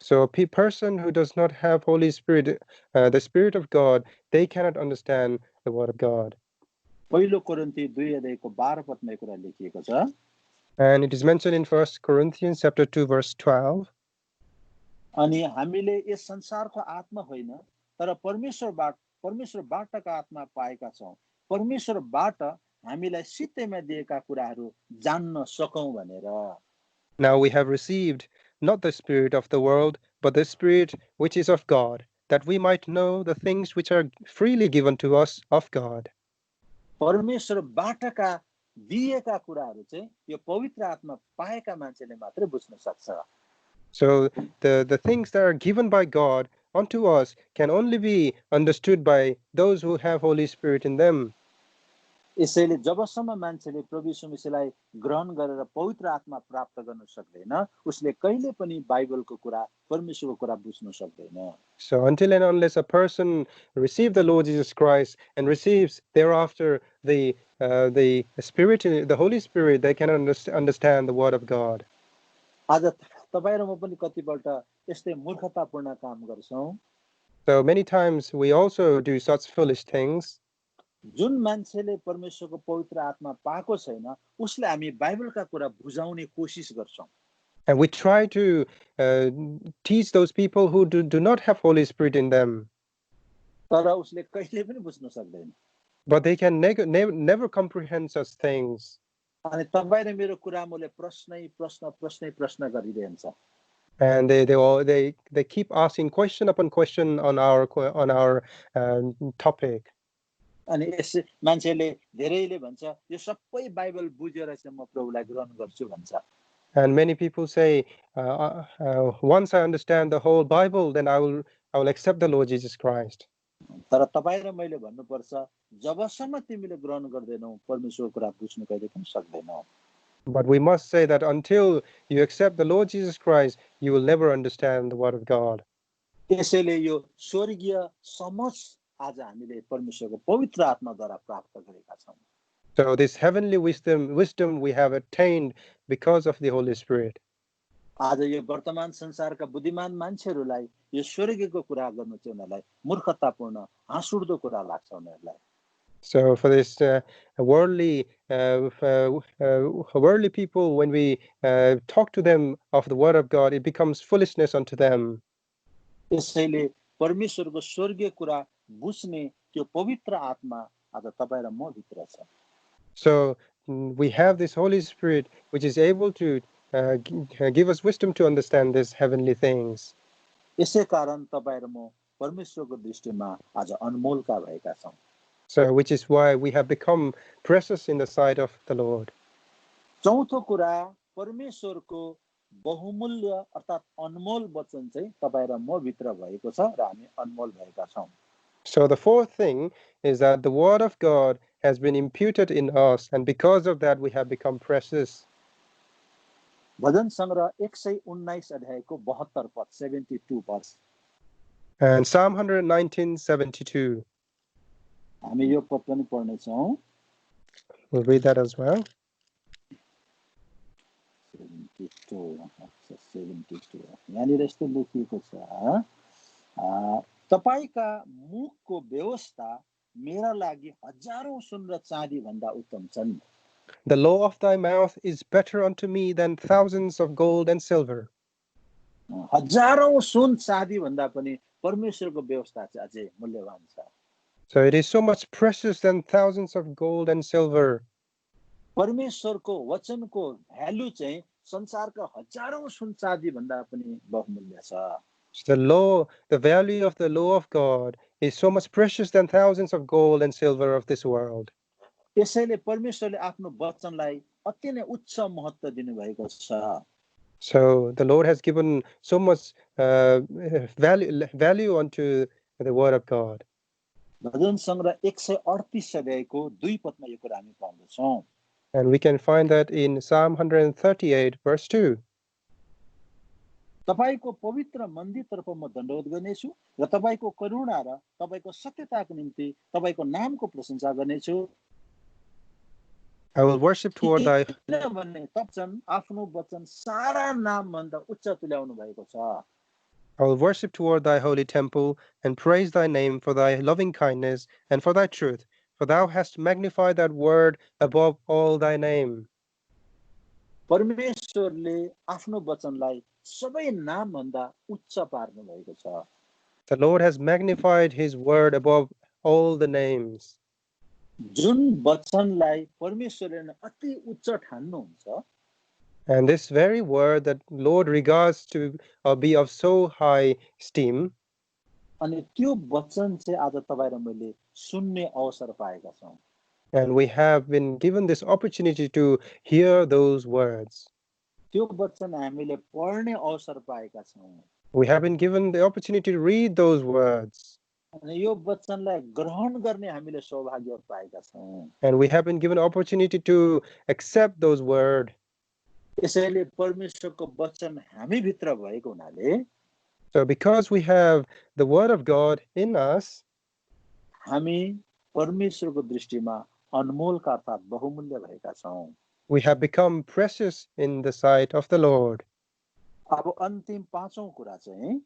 S3: So a person who does not have Holy Spirit, the Spirit of God, they cannot understand the word of God.
S2: पहिलो कोरिन्थी 2 अध्यायको 12 पदमा यो कुरा लेखिएको छ।
S3: And it is mentioned in 1 Corinthians chapter 2 verse 12.
S2: अनि हामीले यस संसारको आत्मा होइन तर परमेश्वरबाटका आत्मा पाएका छौँ, परमेश्वरबाट हामीलाई सित्तैमा दिएका कुराहरू जान्न सकौं भनेर।
S3: Now we have received not the spirit of the world, but the Spirit which is of God, that we might know the things which are freely given to us of God.
S2: परमेश्वरबाटका दिएका कुराहरू चाहिँ यो पवित्र आत्मा पाएका मान्छेले मात्रै बुझ्न सक्छ।
S3: So the things that are given by God unto us can only be understood by those who have Holy Spirit in them.
S2: यसैले जबसम्म मान्छेले प्रभु यीशु मसीहलाई ग्रहण गरेर पवित्र आत्मा प्राप्त गर्न सक्दैन, उसले कहिले पनि बाइबलको कुरा, परमेश्वरको कुरा बुझ्न सक्दैन।
S3: So until and unless a person receives the Lord Jesus Christ and receives thereafter the Spirit, the Holy Spirit, they cannot understand the word of God.
S2: आज तपाईँ र म पनि कतिपल्ट यस्तै मूर्खतापूर्ण काम गर्छौं।
S3: So many times we also do such foolish things.
S2: जुन मान्छेले परमेश्वरको पवित्र आत्मा पाएको छैन, उसले हामी बाइबलका कुरा बुझाउने कोसिस गर्छौं।
S3: And we try to teach those people who do not have Holy Spirit in them.
S2: तर उसले कहिले पनि बुझ्न सक्दैन।
S3: But they can never comprehend such things.
S2: अनि तपाईँ र मेरो कुरामा उसले प्रश्न गरिरहन्छ.
S3: And they keep asking question upon question on our topic.
S2: अनि यस मान्छेले धेरैले भन्छ यो सबै बाइबल बुझेर चाहिँ म प्रभुलाई ग्रहण गर्छु भन्छ.
S3: And many people say, once I understand the whole Bible, then I will accept the Lord Jesus Christ.
S2: तर तपाईँ र मैले भन्नुपर्छ जबसम्म तिमीले ग्रहण गर्दैनौ परमेश्वरको कुरा बुझ्न कहिले पनि सक्दैनौ.
S3: But we must say that until you accept the Lord Jesus Christ, you will never understand the Word of God.
S2: त्यसैले यो स्वर्गीय समझ आज हामीले परमेश्वरको पवित्र आत्माद्वारा प्राप्त गरेका छौं.
S3: So this heavenly wisdom we have attained because of the Holy Spirit.
S2: आज यो वर्तमान संसारका बुद्धिमान मान्छेहरूलाई यो स्वर्गीयको कुरा गर्नु चाहिँ उनीहरूलाई मूर्खतापूर्ण हाँसउठ्दो कुरा लाग्छ उनीहरूलाई.
S3: So for this worldly people, when we talk to them of the Word of God, it becomes foolishness unto them.
S2: त्यसैले परमेश्वरको स्वर्गीय कुरा बुझ्ने त्यो पवित्र आत्मा आज तपाईँ र म भित्र छ.
S3: So we have this Holy Spirit which is able to give us wisdom to understand these heavenly things.
S2: यसै कारण तपाईँ र म परमेश्वरको दृष्टिमा आज अनमोलका भएका छौं.
S3: So which is why we have become precious in the sight of the Lord.
S2: चौथो कुरा परमेश्वरको बहुमूल्य अर्थात अनमोल वचन चाहिँ तपाईँ र म भित्र भएको छ र हामी अनमोल भएका छौं.
S3: So the fourth thing is that the Word of God has been imputed in us, and because of that we have become precious.
S2: भजन संग्रह 119 अध्यायको 72 पद 72 verse.
S3: And Psalm 119:72.
S2: हामी यो पद पनि पढ्ने छौं.
S3: We'll read that as well.
S2: 72 यहाँनिर यस्तो लेखिएको छ तपाईका मुखको व्यवस्था मेरा लागि हजारौं सुन र चाँदी भन्दा उत्तम छन्.
S3: The law of thy mouth is better unto me than thousands of gold and silver.
S2: हजारौं सुन चाँदी भन्दा पनि परमेश्वरको व्यवस्था चाहिँ अझै मूल्यवान छ.
S3: So it is so much precious than thousands of gold and silver.
S2: परमेश्वरको वचनको भ्यालु चाहिँ संसारका हजारौं सुन चाँदी भन्दा पनि बहुमूल्य छ.
S3: The value of the law of God is so much precious than thousands of gold and silver of this world.
S2: त्यसैले परमेश्वरले आफ्नो वचनलाई अति नै उच्च महत्त्व दिनुभएको छ.
S3: So the Lord has given so much value unto the Word of God.
S2: भजन संग्रह 138 अध्यायको 2 पदमा यो कुरा हामी पाउँदछौं.
S3: And we can find that in Psalm 138 verse 2.
S2: तपाईको पवित्र मन्दिरतर्फ म दण्डवत गर्नेछु र तपाईको करुणा र तपाईको सत्यताको निम्ति तपाईको नामको प्रशंसा गर्नेछु.
S3: I will worship toward thy
S2: किनभने तपाईं आफ्नो वचन सारा नाम भन्दा उच्च तुल्याउनु भएको छ.
S3: I will worship toward thy holy temple and praise thy name for thy loving kindness and for thy truth, for thou hast magnified that word above all thy name.
S2: परमेश्वरले आफ्नो वचनलाई सबै नाम भन्दा उच्च पार्नु भएको छ.
S3: The Lord has magnified his word above all the names.
S2: जुन वचनलाई परमेश्वरले अति उच्च ठान्नुहुन्छ.
S3: And this very word that Lord regards to be of so high esteem.
S2: अनि त्यो वचन चाहिँ आज तपाईँ र मैले सुन्ने अवसर पाएका छौं.
S3: And we have been given this opportunity to hear those words.
S2: त्यो वचन हामीले पढ्ने अवसर पाएका छौं.
S3: We have been given the opportunity to read those words.
S2: अनि यो वचनलाई ग्रहण गर्ने हामीले सौभाग्य पाएका छौं.
S3: And we have been given opportunity to accept those words.
S2: यसैले परमेश्वरको वचन हामी भित्र भएको हुनाले
S3: So because we have the word of God in us,
S2: हामी परमेश्वरको दृष्टिमा अनमोलका अर्थात बहुमूल्य भएका छौं.
S3: we have become precious in the sight of the Lord.
S2: अब अन्तिम पाँचौं कुरा चाहिँ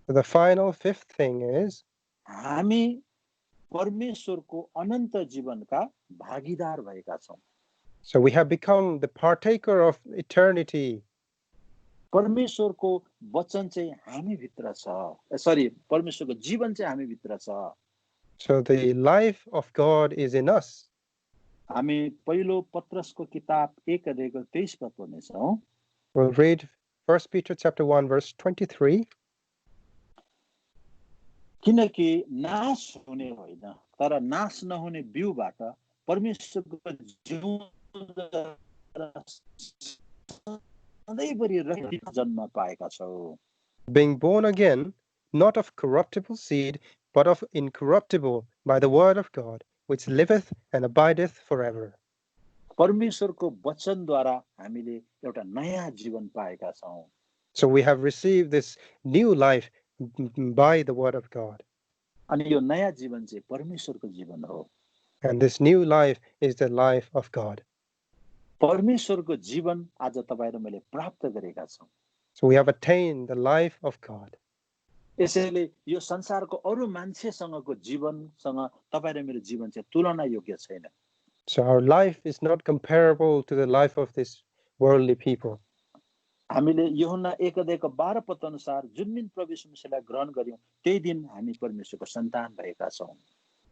S3: The final fifth thing is
S2: हामी परमेश्वरको अनन्त जीवनका भागीदार भएका छौं.
S3: So we have become the partaker of eternity.
S2: परमेश्वरको वचन चाहिँ हामी भित्र छ. परमेश्वरको जीवन चाहिँ हामी भित्र छ.
S3: So the life of God is in us.
S2: हामी पहिलो पत्रसको किताब 1 अध्यायको 23 पद पढ्नेछौँ।
S3: We'll read 1 Peter chapter 1 verse 23.
S2: किनकि नाश हुने होइन तर नाश नहुने बिउबाट परमेश्वरको सधैँभरि रहेको जन्म पाएका छौ।
S3: Being born again, not of corruptible seed, but of incorruptible, by the word of God, which liveth and abideth forever.
S2: परमेश्वरको वचनद्वारा हामीले एउटा नयाँ जीवन पाएका छौँ।
S3: So we have received this new life by the word of God.
S2: अनि यो नयाँ जीवन चाहिँ परमेश्वरको जीवन हो।
S3: And this new life is the life of God.
S2: परमेश्वरको जीवन आज तपाईँ र मैले प्राप्त गरेका छौँ।
S3: So we have attained the life of God.
S2: यसैले यो संसारको अरू मान्छेसँगको जीवनसँग तपाईँ र मेरो जीवन चाहिँ तुलना योग्य छैन।
S3: So our life is not comparable to the life of this worldly people.
S2: हामीले यूहन्ना 1 अध्यायको 12 पद अनुसार जुन दिन प्रभु येशू मसीहलाई ग्रहण गर्यौं त्यही दिन हामी परमेश्वरको सन्तान भएका छौं।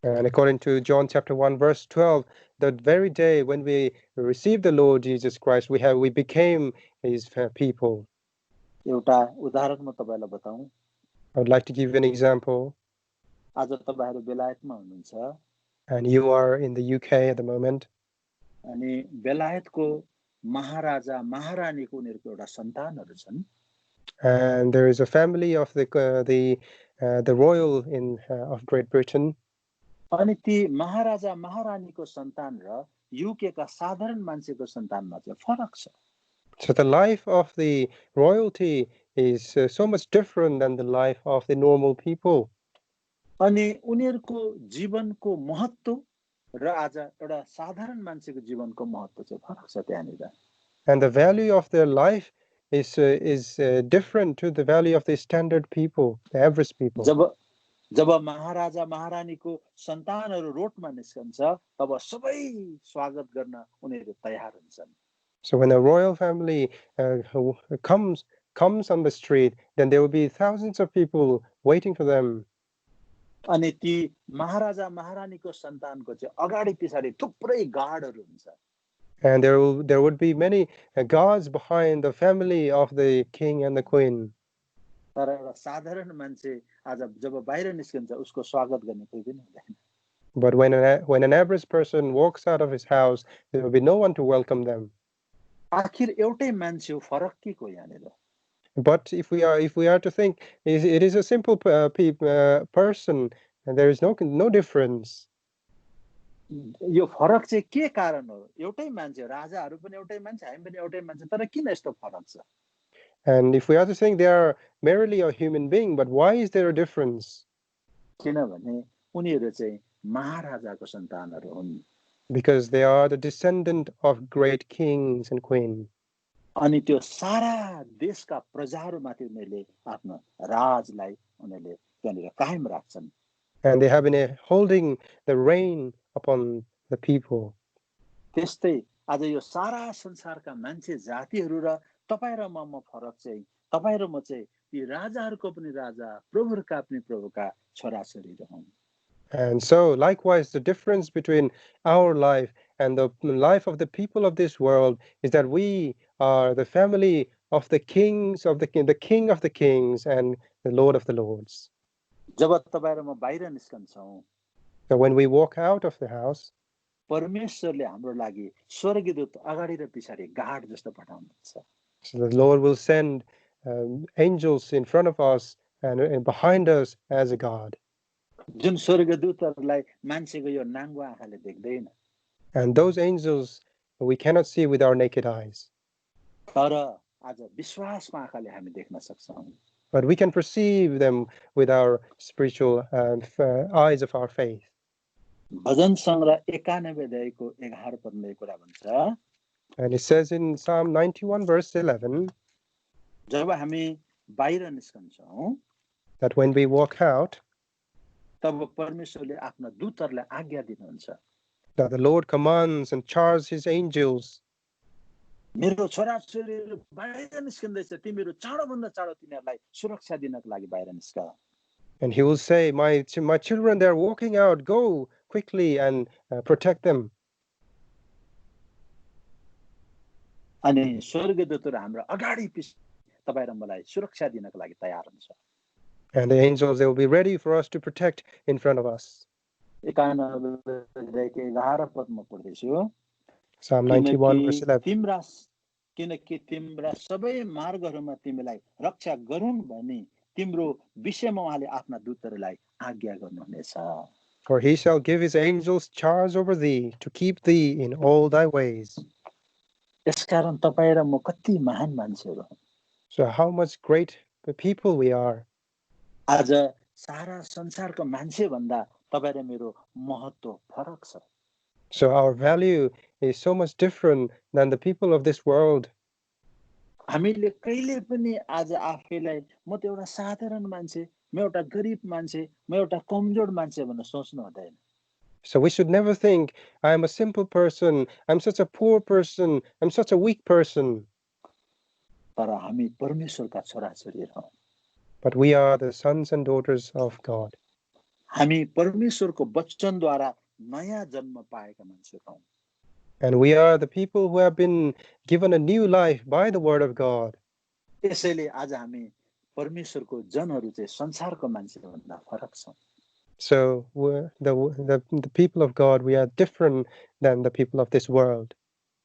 S3: And according to John chapter 1 verse 12, the very day when we received the Lord Jesus Christ, we became his people.
S2: एउटा उदाहरण म तपाईलाई बताऊं।
S3: I would like to give you an example.
S2: आज तपाईहरु बेलायतमा हुनुहुन्छ।
S3: And you are in the UK at the moment.
S2: अनि बेलायतको महाराजा महारानीको उनीहरुको एउटा सन्तानहरु छन्।
S3: And there is a family of the royal of Great Britain.
S2: अनि ती महाराजा महारानीको सन्तान र युके का साधारण मान्छेको सन्तानमा चाहिँ फरक छ।
S3: So the life of the royalty is so much different than the life of the normal people.
S2: अनि उनीहरुको जीवनको महत्व र आज एउटा साधारण मान्छेको जीवनको महत्व चाहिँ फरक छ त्यहाँनिर।
S3: And the value of their life is different to the value of the standard people, the average people.
S2: जब महाराजा महारानीको सन्तानहरु रोडमा निस्कन्छ तब सबै स्वागत गर्न उनीहरु तयार हुन्छन्।
S3: So when a royal family comes on the street, then there will be thousands of people waiting for them.
S2: अनि ती महाराजा महारानीको सन्तानको चाहिँ अगाडि पिछाडी थुप्रै गार्डहरु हुन्छ।
S3: And there would be many guards behind the family of the king and the queen.
S2: तर एउटा साधारण मान्छे आज जब बाहिर निस्कन्छ उसको स्वागत गर्ने कोही पनि हुँदैन।
S3: But when an average person walks out of his house, there will be no one to welcome them.
S2: आखिर एउटै मान्छे हो, फरक के को यहाँनिर?
S3: But if we are to think, it is a simple person, and there is no difference.
S2: यो फरक चाहिँ के कारण हो? एउटै मान्छे हो, राजाहरु पनि एउटै मान्छे, हामी पनि एउटै मान्छे, तर किन यस्तो फरक छ?
S3: And if we are to think they are merely a human being, but why is there a difference?
S2: किनभने उनीहरु चाहिँ महाराजाको सन्तानहरु हुन्।
S3: Because they are the descendant of great kings and queens.
S2: अनि त्यो सारा देशका प्रजाहरुमाथि उनीहरुले आफ्नो राजलाई उनीहरुले त्यहाँनिर कायम राख्छन्।
S3: And they have been holding the reign upon the people.
S2: त्यस्तै आज यो सारा संसारका मान्छे जातिहरु र तपाई र म फरक चाहिँ तपाई र म चाहिँ ती राजाहरुको पनि राजा प्रभुहरुका पनि प्रभुका छोराछोरी रहौं।
S3: And so likewise the difference between our life and the life of the people of this world is that we are the family of the kings of the king of the kings and the Lord of the lords.
S2: जब तपाई र म बाहिर निस्कन्छौं,
S3: so when we walk out of the house,
S2: परमेश्वरले हाम्रो लागि स्वर्गदूत अगाडि र पछाडी गार्ड जस्तो पठाउनुहुन्छ।
S3: So the Lord will send angels in front of us and behind us as a guard.
S2: जुन स्वर्गदूतहरुलाई मान्छेको यो नाङ्गो आँखाले देख्दैन।
S3: And those angels we cannot see with our naked eyes.
S2: तर आज विश्वासको आँखाले हामी देख्न सक्छौं।
S3: But we can perceive them with our spiritual eyes of our faith.
S2: भजन संग्रह 91 अध्यायको 11 पदमा यो कुरा भन्छ।
S3: And it says in Psalm 91 verse 11,
S2: जब हामी बाहिर निस्कन्छौं,
S3: that when we walk out,
S2: तब परमेश्वरले आफ्ना दूतहरुलाई आज्ञा दिनुहुन्छ।
S3: that the Lord commands and charges his angels.
S2: मेरो छोराछोरीहरु बाहिर निस्किँदैछ, तिमीहरु चाँडोभन्दा चाँडो तिनीहरुलाई सुरक्षा दिनको लागि बाहिर निस्क।
S3: And he will say, my children, they are walking out, go quickly and protect them.
S2: अनि स्वर्गदूतहरू हाम्रो अगाडि पछि तपाईँ र मलाई सुरक्षा दिनको लागि तयार हुन्छ।
S3: And the angels, they will be ready for us to protect in front of us.
S2: 91:11 पदमा पढ्दैछु।
S3: Psalm 91 verse 11.
S2: किनकि तिम्रा सबै मार्गहरूमा तिमीलाई रक्षा गरून् भनी तिम्रो विषयमा उहाँले आफ्ना दूतहरूलाई आज्ञा गर्नुहुनेछ।
S3: For he shall give his angels charge over thee to keep thee in all thy ways.
S2: यसकारण तपाईँ र म कति महान मान्छेहरू।
S3: So how much great the people we are.
S2: आज सारा संसारको मान्छे भन्दा तपाईँ र मेरो महत्त्व फरक छ।
S3: So our value is so much different than the people of this world.
S2: हामीले कहिले पनि आज आफैलाई म त एउटा साधारण मान्छे, म एउटा गरिब मान्छे, म एउटा कमजोर मान्छे भनेर सोच्नु हुँदैन।
S3: So we should never think, I am a simple person, I'm such a poor person, I'm such a weak person.
S2: तर हामी परमेश्वरका छोराछोरी हौं।
S3: But we are the sons and daughters of God.
S2: हामी परमेश्वरको वचनद्वारा नयाँ जन्म पाएका मान्छे हौं।
S3: And we are the people who have been given a new life by the word of God.
S2: त्यसैले आज हामी परमेश्वरको जनहरू चाहिँ संसारको मान्छेभन्दा फरक छौं।
S3: So we're the people of God, we are different than the people of this world.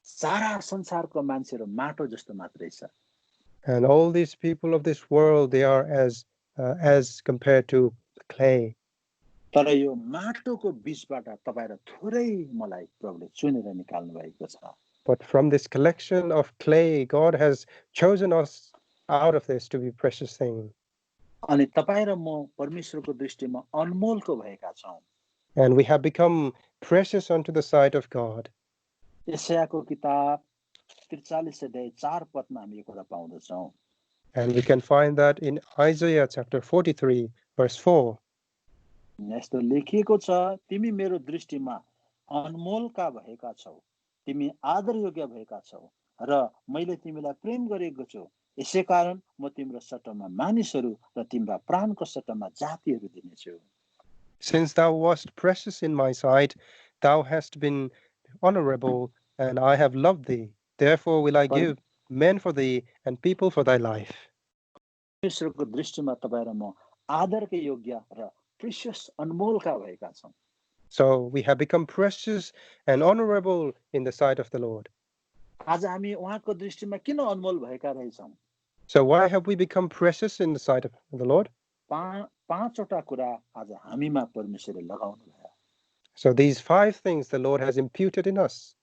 S2: सारा संसारको मान्छेहरू माटो जस्तो मात्रै छ।
S3: And all these people of this world, they are as compared to clay.
S2: तर यो माटोको बीचबाट तपाईँ र थोरै मलाई प्रभुले चुनेर निकाल्नु भएको छ।
S3: But from this collection of clay, God has chosen us out of this to be precious thing.
S2: अनि तपाईँ र म परमेश्वरको दृष्टिमा अनमोलको भएका छौं।
S3: And we have become precious unto the sight of God.
S2: यशायाको किताब 43:4 हामी यो कुरा पाउँदछौं।
S3: And we can find that in Isaiah chapter 43 verse 4.
S2: यस्तो लेखिएको छ, तिमी मेरो दृष्टिमा अनमोलका भएका छौ, तिमी आदरयोग्य भएका छौ र मैले तिमीलाई प्रेम गरेको छु, यसैकारण म तिम्रो सट्टामा मानिसहरू र तिम्रा प्राणको सट्टामा जातिहरू दिनेछु।
S3: Since thou wast precious in my sight, thou hast been honorable, and I have loved thee. Therefore will I give men for thee and people for thy life.
S2: परमेश्वरको दृष्टिमा तपाईँ र म आदरकै योग्य र प्रिसियस अनमोलका भएका छौं।
S3: So we have become precious and honorable in the sight of the Lord.
S2: आज हामी उहाँको दृष्टिमा किन अनमोल भएका रहेछौं?
S3: So why have we become precious in the sight of the Lord?
S2: पाँचवटा कुरा आज हामीमा परमेश्वरले लगाउनु भयो।
S3: So these 5 things the Lord has imputed in us.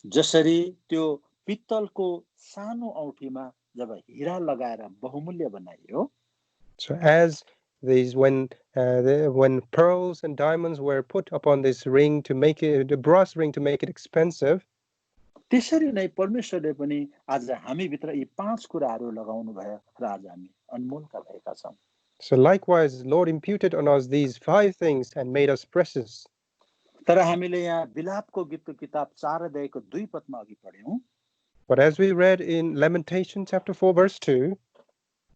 S2: जसरी त्यो पित्तलको सानो औँठीमा जब हीरा लगाएर बहुमूल्य बनाइयो,
S3: So as these when pearls and diamonds were put upon this ring to make it a brass ring to make it expensive,
S2: त्यसरी नै परमेश्वरले पनि आज हामीभित्र यी 5 कुराहरू लगाउनु भयो र आज हामी अनमोलका भएका छौं।
S3: So likewise, Lord imputed on us these 5 things and made us precious.
S2: तर हामीले यहाँ विलापको गीतको किताब 4:2 पदमा अघि पढ्यौं।
S3: But as we read in Lamentation chapter 4 verse 2,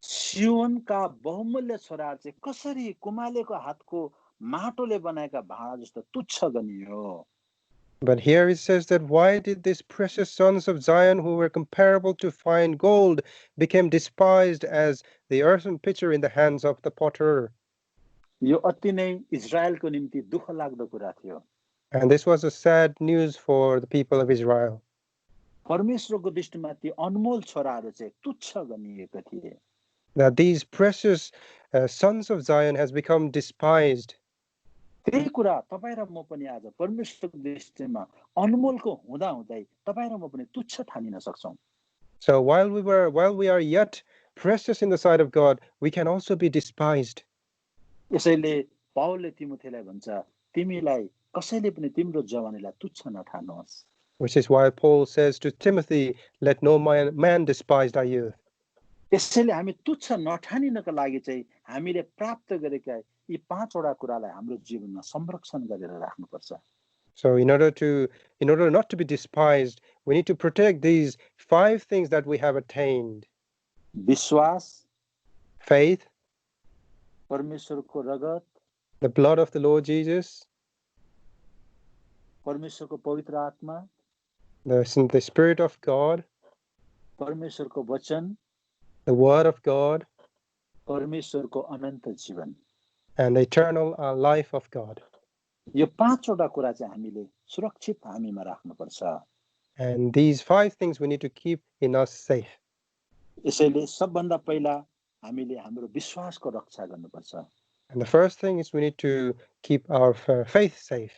S2: सियोनका बहुमूल्य छोराहरू चाहिँ कसरी कुमालेको हातको माटोले बनाएका भाँडा जस्तो तुच्छ गनियो।
S3: but here it says that why did these precious sons of Zion who were comparable to fine gold became despised as the earthen pitcher in the hands of the potter?
S2: यो अति नै इजरायलको निम्ति दुःख लाग्दो कुरा थियो।
S3: And this was a sad news for the people of Israel.
S2: परमेश्वरको दृष्टिमा ती अनमोल छोराहरू चाहिँ तुच्छ गनिएका थिए।
S3: That these precious sons of Zion has become despised.
S2: त्यही कुरा तपाईँ र म पनि आज परमेश्वरको दृष्टिमा अनमोलको हुँदा हुँदै तपाईँ र म पनि तुच्छ ठानिन सक्छौं।
S3: So while we are yet precious in the sight of God, we can also be despised.
S2: यसैले पौलले तिमोथीलाई भन्छ, तिमीलाई कसैले पनि तिम्रो जवानीलाई तुच्छ नठानोस्।
S3: Which is why Paul says to Timothy, let no man despise thy youth.
S2: त्यसैले हामी तुच्छ नठानिनको लागि चाहिँ हामीले प्राप्त गरेका यी 5 वटा कुरालाई हाम्रो जीवनमा संरक्षण गरेर राख्नुपर्छ।
S3: So in order not to be despised, we need to protect these 5 things that we have attained.
S2: विश्वास,
S3: Faith,
S2: परमेश्वरको रगत,
S3: the blood of the Lord Jesus,
S2: परमेश्वरको पवित्र आत्मा,
S3: the Spirit of God,
S2: परमेश्वरको वचन,
S3: the word of God,
S2: परमेश्वरको अनन्त जीवन,
S3: and the eternal life of God.
S2: यो पाँचवटा कुरा चाहिँ हामीले सुरक्षित हामीमा राख्नुपर्छ।
S3: And these 5 things we need to keep in us safe.
S2: यसैले सबभन्दा पहिला हामीले हाम्रो विश्वासको रक्षा गर्नुपर्छ।
S3: And the first thing is we need to keep our faith safe.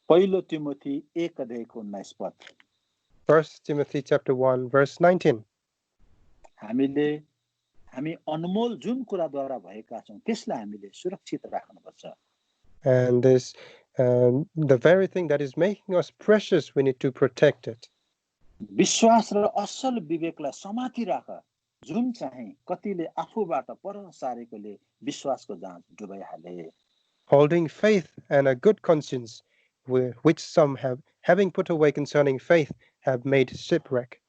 S2: पहिलो तिमोथी 1:19
S3: 1 Timothy chapter 1 verse 19.
S2: हामी अनमोल जुन कुराद्वारा भएका छौं त्यसलाई हामीले सुरक्षित राख्नुपर्छ।
S3: And this the very thing that is making us precious, we need to protect it.
S2: विश्वास र असल विवेकलाई समाति राख, जुन चाहिँ कतिले आफूबाट पर सारेकोले विश्वासको जाँच डुबाइहाले।
S3: Holding faith and a good conscience, which some have, having put away concerning faith, have made shipwreck.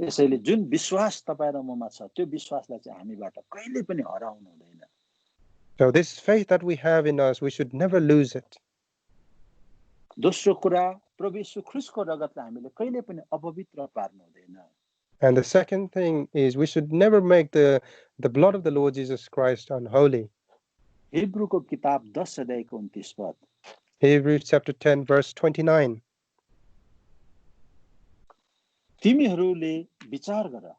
S2: यसैले जुन विश्वास तपाईं र ममा छ त्यो विश्वासलाई चाहिँ हामीबाट कहिले पनि हराउनु हुँदैन।
S3: So this faith that we have in us, we should never lose it.
S2: दोस्रो कुरा, प्रभु येशू ख्रीष्टको रगतले हामीले कहिले पनि अपवित्र पार्नु हुँदैन।
S3: And the second thing is we should never make the blood of the Lord Jesus Christ unholy.
S2: हिब्रूको किताब 10:29
S3: Hebrews chapter 10 verse 29.
S2: तिमीहरूले विचार गर,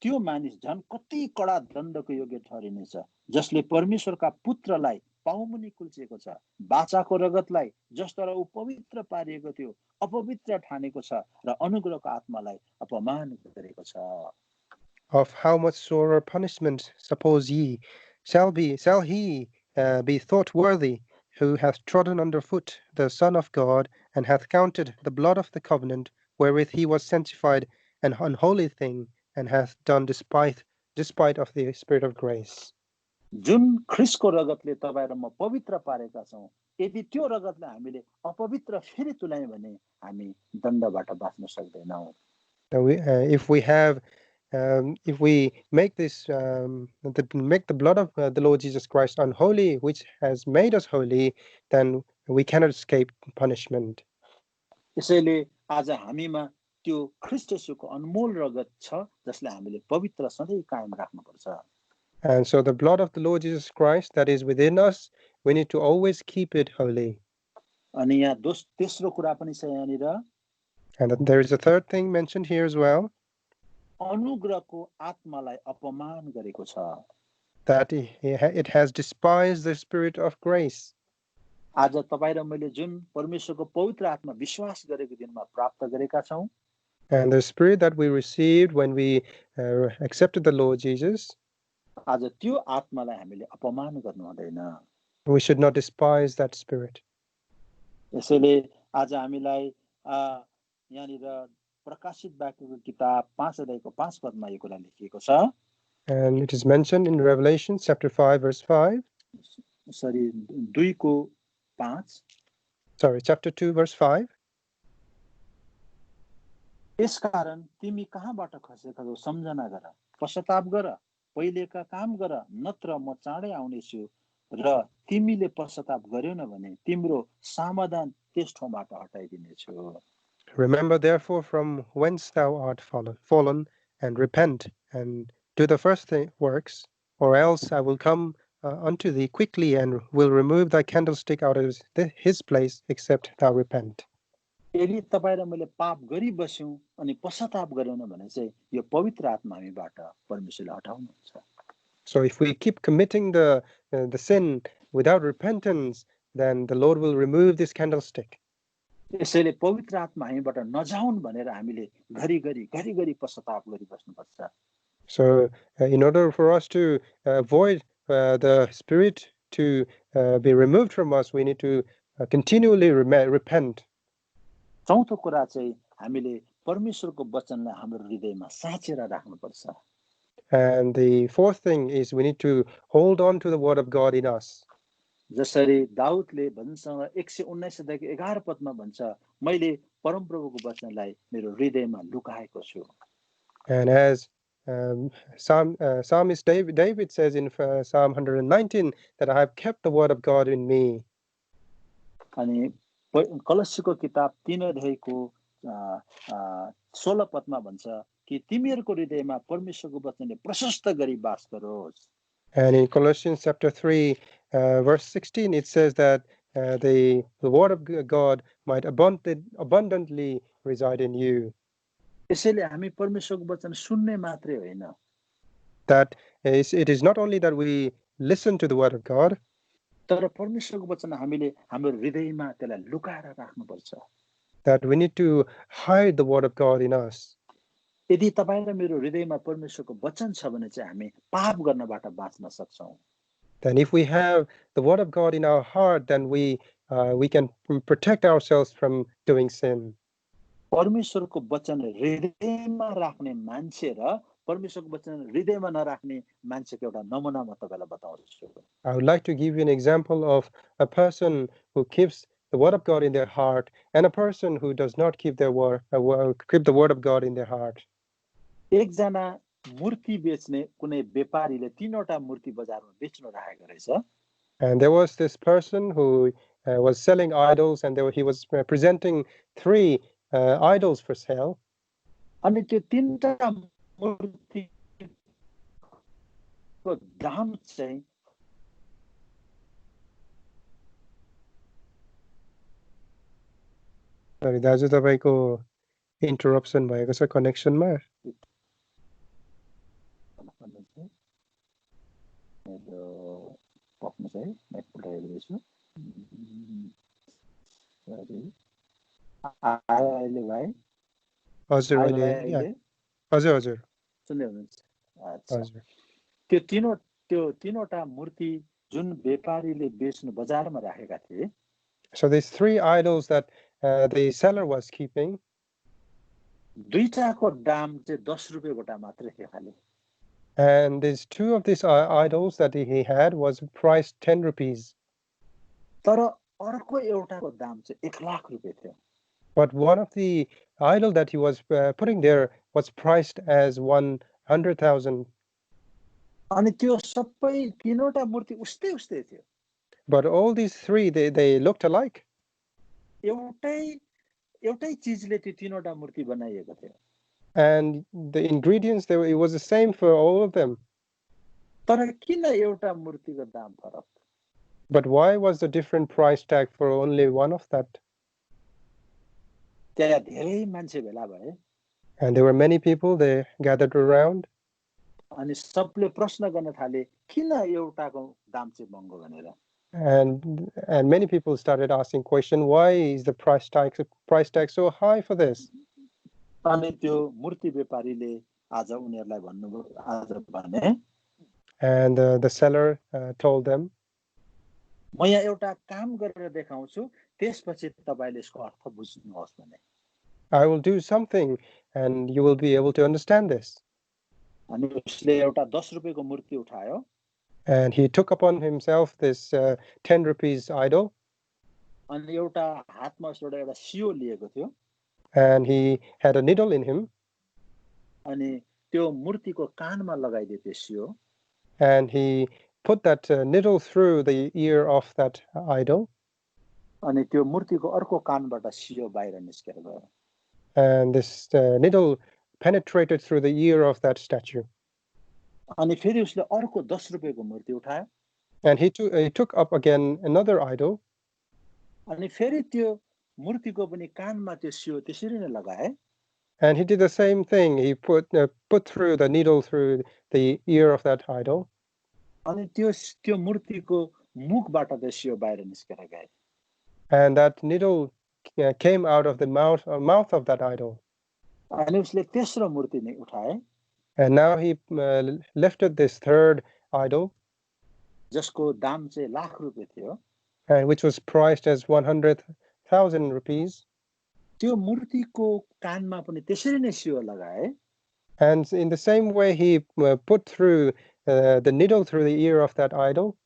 S2: त्यो मानिस झन् कति कडा दण्डको योग्य ठहरिनेछ, जसले परमेश्वरका पुत्रलाई पाउमुनि कुल्चेको छ, बाचाको रगतलाई जसद्वारा ऊ पवित्र पारिएको थियो अपवित्र ठानेको छ र अनुग्रहको आत्मालाई अपमान गरेको छ।
S3: Of how much sorer punishment, suppose ye, shall he be thought worthy, who hath trodden under foot the Son of God, and hath counted the blood of the covenant, wherewith he was sanctified, an unholy thing, and hath done despite of the Spirit of grace.
S2: जुन ख्रीष्टको रगतले तपाईं र म पवित्र पारेका छौं, यदि त्यो रगतलाई हामीले अपवित्र फेरि तुल्यायौं भने हामी दण्डबाट बाँच्न सक्दैनौं।
S3: If we make make the blood of the Lord Jesus Christ unholy, which has made us holy, then we cannot escape punishment.
S2: यसैले आज हामीमा त्यो ख्रीष्ट येशूको अनमोल रगत छ, जसलाई हामीले पवित्र सधैँ कायम राख्नुपर्छ।
S3: And so the blood of the Lord Jesus Christ that is within us, we need to always keep it holy.
S2: अनि यहाँ तेस्रो कुरा पनि छ यहाँनिर।
S3: And there is a third thing mentioned here as well.
S2: अनुग्रहको आत्मालाई अपमान गरेको छ।
S3: That it has despised the Spirit of grace.
S2: आज तपाईं र मैले जुन परमेश्वरको पवित्र आत्मा विश्वास गरेको दिनमा प्राप्त गरेका छौं,
S3: and the Spirit that we received when we accepted the Lord Jesus,
S2: आज त्यो आत्मालाई हामीले अपमान गर्नु हुँदैन।
S3: we should not despise that Spirit.
S2: यसैले आज हामीलाई यहाँनिर प्रकाशित वाक्यको किताब 5:5 यो कुरा लेखिएको छ।
S3: And it is mentioned in Revelation chapter 5 verse 5.
S2: Sorry, 2:5.
S3: Sorry, chapter 2 verse 5.
S2: यसकारण तिमी कहाँबाट खसेका छौ सम्झना गर, पश्चाताप गर, पहिलेका काम गर, नत्र म चाँडै आउनेछु र तिमीले पश्चाताप गर्यौ न भने तिम्रो समाधान त्यस ठाउँबाट हटाइदिनेछु।
S3: Remember therefore from whence thou art fallen, and repent, and do the first works, or else I will come unto thee quickly, and will remove thy candlestick out of his place, except thou repent.
S2: यदि तपाईं र मैले पाप गरी बस्यौं अनि पश्चाताप गर्यौं भने चाहिँ यो पवित्र आत्मा हामीबाट परमेश्वरले हटाउनुहुन्छ।
S3: So if we keep committing the sin without repentance, then the Lord will remove this candlestick.
S2: यसैले पवित्र आत्मा हामीबाट नजाउन् भनेर हामीले घरि पश्चाताप गरि बस्नुपर्छ।
S3: So in order for us to avoid the Spirit to be removed from us, we need to continually repent.
S2: चौथो कुरा चाहिँ हामीले परमेश्वरको वचनलाई हाम्रो हृदयमा साँचेर राख्नुपर्छ।
S3: And the fourth thing is we need to hold on to the word of God in us.
S2: जसरी दाउदले भन्छ 119:11 भन्छ, मैले परमप्रभुको वचनलाई मेरो हृदयमा लुकाएको छु।
S3: And as Psalmist David says in Psalm 119 that I have kept the word of God in me.
S2: अनि कलस्सीको किताब 3:16 भन्छ, कि तिमीहरूको हृदयमा परमेश्वरको वचनले प्रशस्त गरी वास गरोस्.
S3: And in Colossians chapter 3, verse 16, it says that the word of God might abundantly reside in you.
S2: त्यसैले हामी परमेश्वरको वचन सुन्ने मात्रै होइन,
S3: That it is not only that we listen to the word of God,
S2: तर परमेश्वरको वचन हामीले हाम्रो हृदयमा त्यसलाई लुकाएर राख्नुपर्छ.
S3: that we need to hide the word of God in us.
S2: यदि तपाईँ र मेरो हृदयमा परमेश्वरको वचन छ भने चाहिँ हामी पाप गर्नबाट बाँच्न सक्छौँ.
S3: Then if we have the word of God in our heart, then we can protect ourselves from doing sin.
S2: परमेश्वरको वचन हृदयमा राख्ने मान्छे र परमेश्वरको वचन हृदयमा नराख्ने मान्छेको एउटा नमुना म तपाईलाई बताउँछु.
S3: I would like to give you an example of a person who keeps the word of God in their heart and a person who does not keep keep the word of God in their heart.
S2: एकजना मूर्ति बेच्ने कुनै व्यापारीले तीनवटा मूर्ति बजारमा बेच्न राखेको रहेछ.
S3: And there was this person who was selling idols, and he was presenting 3 idols for sale.
S2: अनि त्यो तीनटा मूर्तिको दाम चाहिँ
S3: Sorry, दाजु तपाईको इन्टरप्सन भएको छ कनेक्सनमा. हजुर हजुर
S2: सुन्दै हुनुहुन्छ. त्यो तीनवटा मूर्ति जुन व्यापारीले बेच्नु बजारमा राखेका थिए.
S3: So these 3 idols that the seller was keeping,
S2: दुईटाको दाम चाहिँ 10 रुपैयाँ गोटा मात्रै थियो खाली.
S3: And these 2 of these idols that he had was priced 10 rupees.
S2: तर अर्को एउटाको दाम चाहिँ 1 लाख रुपैयाँ थियो.
S3: But one of the idol that he was putting there was priced as 100,000.
S2: अनि त्यो सबै तीनवटा मूर्ति उस्तै थियो.
S3: But all these 3, they looked alike.
S2: एउटै चीजले त्यो तीनवटा मूर्ति बनाइएको थियो.
S3: And the ingredients, it was the same for all of them.
S2: तर किन एउटा मूर्तिको दाम फरक?
S3: But why was the different price tag for only one of that?
S2: त्यहाँ धेरै मान्छे भेला भए.
S3: And there were many people, they gathered around.
S2: अनि सबले प्रश्न गर्न थाले किन एउटाको दाम चाहिँ महँगो भनेर.
S3: And many people started asking question, why is the price tag so high for this?
S2: अनि त्यो मूर्ति व्यापारीले आज उनीहरुलाई भने.
S3: And the seller told them,
S2: म यहाँ एउटा काम गरेर देखाउँछु, त्यसपछि तपाईले यसको अर्थ बुझ्नुहोस् भने.
S3: I will do something and you will be able to understand this.
S2: अनि उसले एउटा 10 रुपैयाँको मूर्ति उठायो.
S3: And he took upon himself this 10 rupees idol.
S2: अनि एउटा हातमा एउटा सियो लिएको थियो.
S3: And he had a needle in him.
S2: अनि त्यो मूर्तिको कानमा लगाइदिए त्यो सियो.
S3: And he put that needle through the ear of that idol.
S2: अनि त्यो मूर्तिको अर्को कानबाट सियो बाहिर निस्केर गयो.
S3: And this needle penetrated through the ear of that statue.
S2: अनि फेरि उसले अर्को 10 रुपैयाँको मूर्ति उठायो.
S3: And he took up again another idol.
S2: अनि फेरि त्यो मूर्तिको पनि कानमा त्यो सियो त्यसरी नै लगाए.
S3: And he did the same thing. He put through the needle through the ear of that idol.
S2: अनि त्यो मूर्तिको मुखबाट त्यो सियो बाहिर निस्केर गए.
S3: And that needle came out of the mouth of that idol.
S2: अनि उसले तेस्रो मूर्ति नै उठाए.
S3: And now he lifted this third idol,
S2: जसको दाम चाहिँ लाख रुपैयाँ थियो.
S3: And which was priced as 100,000 rupees.
S2: त्यो मूर्तिको कानमा पनि त्यसरी नै सियो लगाए.
S3: And in the same way he put through the needle through the ear of that idol.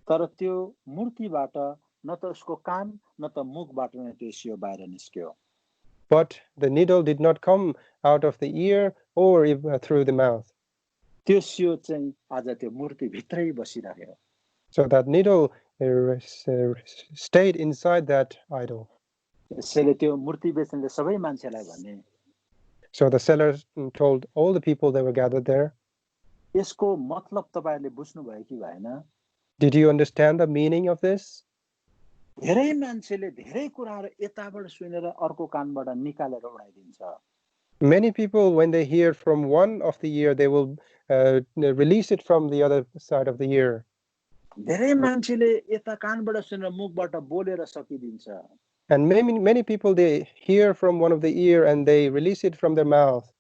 S2: तर त्यो मूर्तिबाट न त उसको कान न त मुखबाट नै त्यो सियो बाहिर निस्क्यो.
S3: But the needle did not come out of the ear or through the mouth.
S2: त्यो सियो चाहिँ आज त्यो मूर्ति भित्रै बसिरह्यो.
S3: So that needle stayed inside that idol.
S2: त्यसैले त्यो मूर्ति बेच्नेले सबै मान्छेलाई भने.
S3: So the sellers told all the people they were gathered there.
S2: यसको मतलब तपाईहरुले बुझ्नुभयो कि भएन?
S3: Did you understand the meaning of this?
S2: धेरै मान्छेले धेरै कुराहरु यताबाट सुनेर अर्को कानबाट निकालेर उडाइदिन्छ.
S3: Many people, when they hear from one of the ear, they will release it from the other side of the ear.
S2: धेरै मान्छेले यता कानबाट सुनेर मुखबाट बोलेर सकिदिन्छ.
S3: And many people, they hear from one of the ear and they release it from their mouth.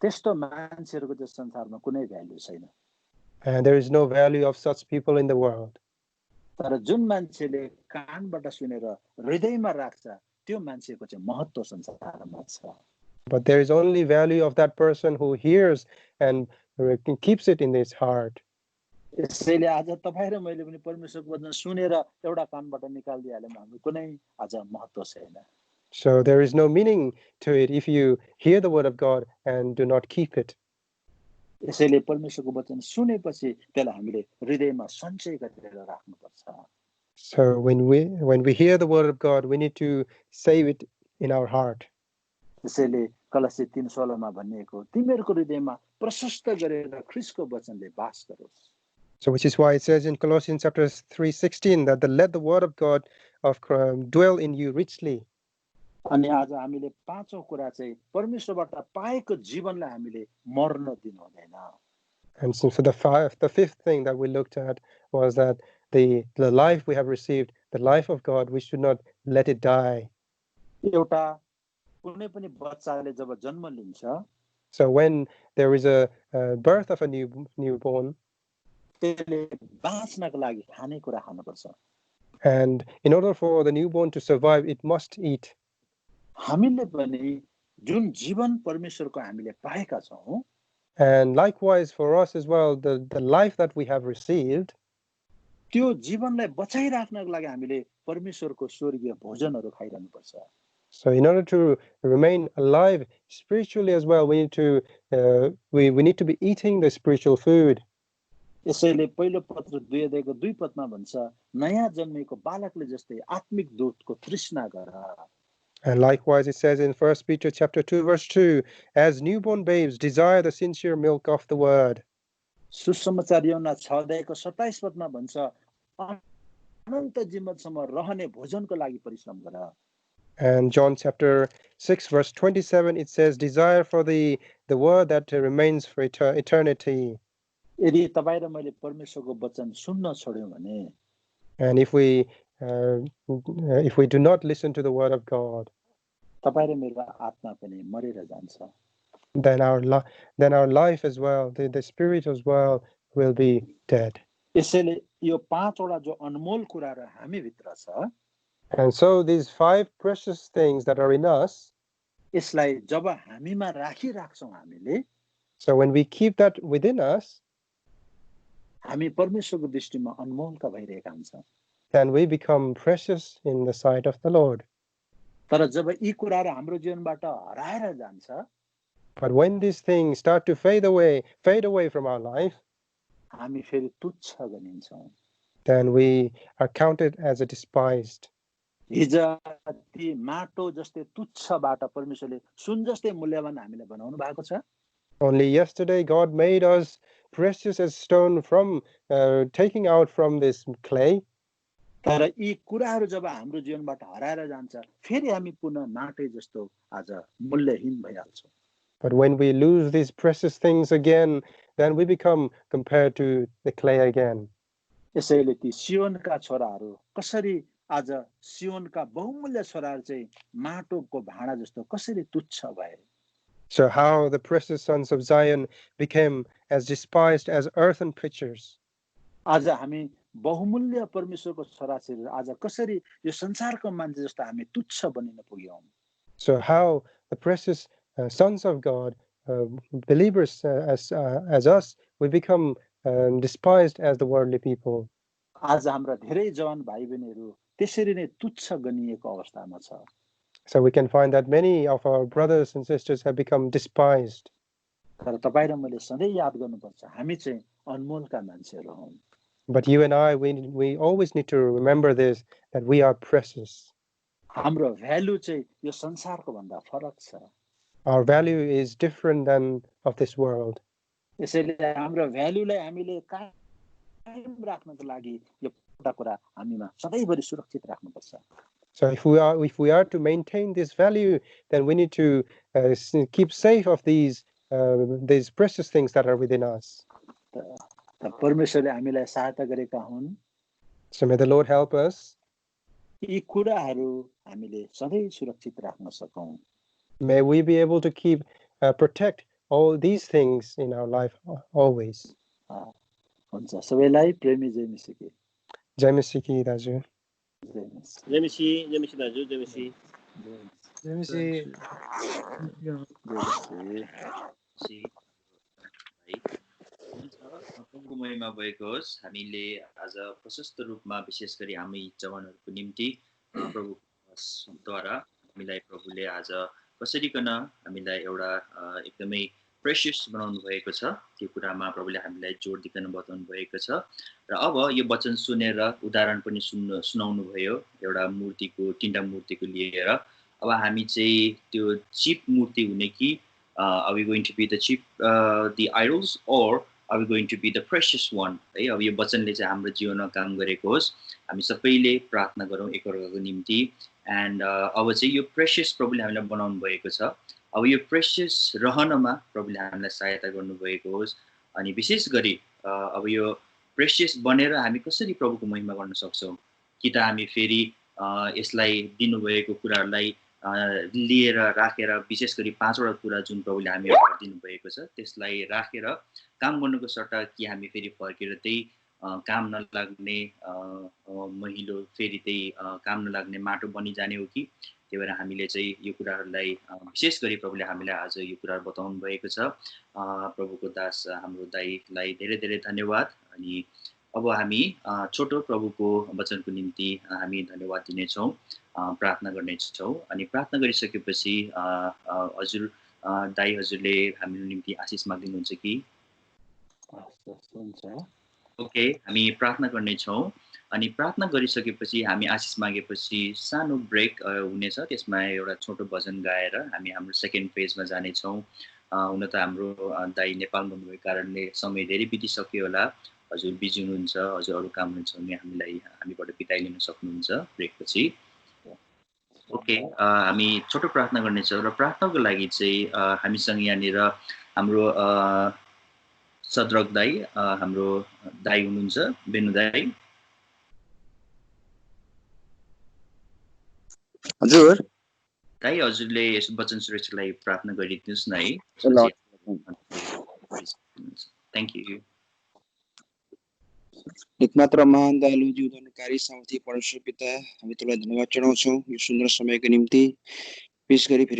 S2: त्यस्तो मान्छेहरुको चाहिँ संसारमा कुनै भ्यालु छैन.
S3: And there is no value of such people in the world.
S2: तर जुन मान्छेले कानबाट सुनेर हृदयमा राख्छ त्यो मान्छेको चाहिँ महत्त्व संसारमा छ.
S3: But there is only value of that person who hears and keeps it in his heart.
S2: यसैले आज तपाई र मैले पनि परमेश्वरको वचन सुनेर एउटा कानबाट निकाल्दिहाल्यौं हाम्रो कुनै आज महत्त्व छैन.
S3: So there is no meaning to it if you hear the word of God and do not keep it.
S2: यसैले परमेश्वरको वचन सुनेपछि त्यसलाई हामीले हृदयमा सञ्चय गरेर राख्नुपर्छ.
S3: So when we hear the word of God, we need to save it in our heart.
S2: त्यसैले कलसी 3:16 मा भनिएको तिमीहरूको हृदयमा प्रशस्त गरेर ख्रीष्टको वचनले वास गरोस्.
S3: So which is why it says in Colossians chapter 3:16 that let the word of God dwell in you richly.
S2: अनि आज हामीले पाँचौं कुरा चाहिँ परमेश्वरबाट पाएको जीवनलाई हामीले मर्न दिनु हुँदैन.
S3: And so for the fifth thing that we looked at was that the life we have received, the life of God, we should not let it die.
S2: एउटा कुनै पनि बच्चाले जब जन्म लिन्छ,
S3: so when there is a birth of a newborn,
S2: त्यसले बाँच्नको लागि खाने कुरा खानुपर्छ.
S3: and in order for the newborn to survive, it must eat.
S2: हामीले पनि जुन जीवन परमेश्वरको हामीले पाएका छौं,
S3: and likewise for us as well, the life that we have received,
S2: त्यो जीवनलाई बचाइराख्नको लागि हामीले परमेश्वरको स्वर्गीय भोजनहरू खाइरहनुपर्छ.
S3: So in order to remain alive spiritually as well, we need to be eating the spiritual food.
S2: यसैले पहिलो पत्र 2:2 पदमा भन्छ नयाँ जन्मेको बालकले जस्तै आत्मिक दूधको तृष्णा गर.
S3: And likewise it says in 1 Peter chapter 2 verse 2, as newborn babes desire the sincere milk of the word.
S2: सुसमाचार यूहन्ना 6:27 पदमा भन्छ अनन्त जीवनसम्म रहने भोजनको लागि परिश्रम गर.
S3: And John chapter 6 verse 27 it says desire for the word that remains for eternity.
S2: यदि तपाई र मैले परमेश्वरको वचन सुन्न छोड्यौं भने,
S3: and if we do not listen to the word of God,
S2: तपाई र मेरो आत्मा पनि मरेर जान्छ.
S3: then our life as well, the spirit as well will be dead.
S2: यसैले यो पाँचवटा जो अनमोल कुराहरु हामी भित्र छ,
S3: and so these 5 precious things that are in us,
S2: यसलाई जब हामीमा राखिराख्छौं हामीले,
S3: so when we keep that within us,
S2: हामी परमेश्वरको दृष्टिमा अनमोलका भइरहेका हुन्छौं.
S3: then we become precious in the sight of the Lord.
S2: तर जब यी कुराहरु हाम्रो जीवनबाट हराएर जान्छ,
S3: but when these things start to fade away from our life,
S2: हामी फेरि तुच्छ गनिन्छौं.
S3: then we are counted as a despised.
S2: हिजो ती माटो जस्तै तुच्छबाट परमेश्वरले सुन जस्तै मूल्यवान हामीले बनाउनु भएको छ.
S3: Only yesterday God made us precious as stone from taking out from this clay.
S2: तर यी कुराहरु जब हाम्रो जीवनबाट हराएर जान्छ, फेरि हामी पुनः माटै जस्तो आज मूल्यहीन भइहाल्छौं.
S3: But when we lose these precious things again, then we become compared to the clay again.
S2: यसैले ती सियोनका छोराहरु कसरी आज सियोनका बहुमूल्य छोराहरु चाहिँ माटोको भाँडा जस्तो कसरी तुच्छ भए.
S3: So how the precious sons of Zion became as despised as earthen pitchers.
S2: आज हामी बहुमूल्य परमेश्वरको छोराछोरी आज कसरी यो संसारको मान्छे जस्तो हामी तुच्छ बनिन पुग्यौं.
S3: So how the precious sons of God, believers as us, we become despised as the worldly people.
S2: आज हाम्रा धेरै जवान भाइ बहिनीहरु त्यसरी नै तुच्छ गनिएको अवस्थामा छ.
S3: So we can find that many of our brothers and sisters have become despised.
S2: तर तपाई र मैले सधैँ याद गर्नुपर्छ हामी चाहिँ अनमोलका मान्छेहरु हौं.
S3: But you and I, we always need to remember this, that we are precious.
S2: हाम्रो भ्यालु चाहिँ यो संसारको भन्दा फरक छ.
S3: Our value is different than of this world.
S2: यसैले हाम्रो भ्यालुलाई हामीले कायम राख्नको लागि यो एउटा कुरा हामीमा सधैँभरि सुरक्षित राख्नुपर्छ.
S3: So if we are to maintain this value, then we need to keep safe of these precious things that are within us.
S2: परमेश्वरले हामीलाई सहायता गरेका हुन्.
S3: So may the Lord help us.
S2: यी कुराहरू हामीले सधैँ सुरक्षित राख्न सकौं.
S3: May we be able to keep protect all these things in our life always.
S2: हुन्छ सबैलाई प्रेमी जय मसीह.
S3: जय मसीह दाजु.
S4: जय मसीह दाजु. जय मसीह.
S3: जय मसीह.
S1: प्रभुको महिमा भएको होस्. हामीले आज प्रशस्त रूपमा विशेष गरी हामी जवानहरूको निम्ति प्रभुद्वारा हामीलाई प्रभुले आज कसरीकन हामीलाई एउटा एकदमै प्रेसियस बनाउनु भएको छ त्यो कुरामा प्रभुले हामीलाई जोड दिकन बताउनु भएको छ. र अब यो वचन सुनेर उदाहरण पनि सुनाउनु भयो एउटा मूर्तिको तीनटा मूर्तिको लिएर. अब हामी चाहिँ त्यो चिप मूर्ति हुने कि are we going to be the cheap the idols or are we going to be the precious one? है अब यो वचनले चाहिँ हाम्रो जीवनमा काम गरेको होस्. हामी सबैले प्रार्थना गरौँ एकअर्काको निम्ति. एन्ड अब चाहिँ यो प्रेसियस प्रभुले हामीलाई बनाउनु भएको छ. अब यो प्रेसियस रहनमा प्रभुले हामीलाई सहायता गर्नुभएको होस्. अनि विशेष गरी अब यो प्रेसियस बनेर हामी कसरी प्रभुको महिमा गर्न सक्छौँ कि त हामी फेरि यसलाई दिनुभएको कुराहरूलाई लिएर राखेर विशेष गरी 5 वटा कुरा जुन प्रभुले हामीलाई दिनुभएको छ त्यसलाई राखेर काम गर्नुको सट्टा कि हामी फेरि फर्केर त्यही काम नलाग्ने महिलो फेरि त्यही काम नलाग्ने माटो बनिजाने हो कि. त्यही भएर हामीले चाहिँ यो कुराहरूलाई विशेष गरी प्रभुले हामीलाई आज यो कुराहरू बताउनु भएको छ. प्रभुको दास हाम्रो दाइलाई धेरै धेरै धन्यवाद. अनि अब हामी छोटो प्रभुको वचनको निम्ति हामी धन्यवाद दिनेछौँ, प्रार्थना गर्नेछौँ. अनि प्रार्थना गरिसकेपछि हजुर दाइ हजुरले हाम्रो निम्ति आशिष माग्नुहुन्छ कि? ओके, हामी प्रार्थना गर्नेछौँ. अनि प्रार्थना गरिसकेपछि हामी आशिष मागेपछि सानो ब्रेक हुनेछ. त्यसमा एउटा छोटो भजन गाएर हामी हाम्रो सेकेन्ड फेजमा जानेछौँ. हुन त हाम्रो दाइ नेपालमा भएको कारणले समय धेरै बितिसक्यो होला. हजुर बिजी हुनुहुन्छ, हजुर अरू काम हुन्छ भने हामीबाट बिताइ लिन सक्नुहुन्छ ब्रेकपछि. ओके, हामी छोटो प्रार्थना गर्नेछौँ र प्रार्थनाको लागि चाहिँ हामीसँग यहाँनिर हाम्रो सद्रक दाइ, हाम्रो दाइ हुनुहुन्छ बेनु दाइ.
S5: हजुर
S1: दाइ हजुरले यस वचन सुरक्षालाई प्रार्थना गरिदिनुहोस् न है. Thank you.
S5: एकमात्र महान दयालु जीवनकारी सामर्थ्य परमेश्वर पिता, हामी तपाईलाई धन्यवाद चढाउँछौँ यो सुन्दर समयको निम्ति. विशेष गरी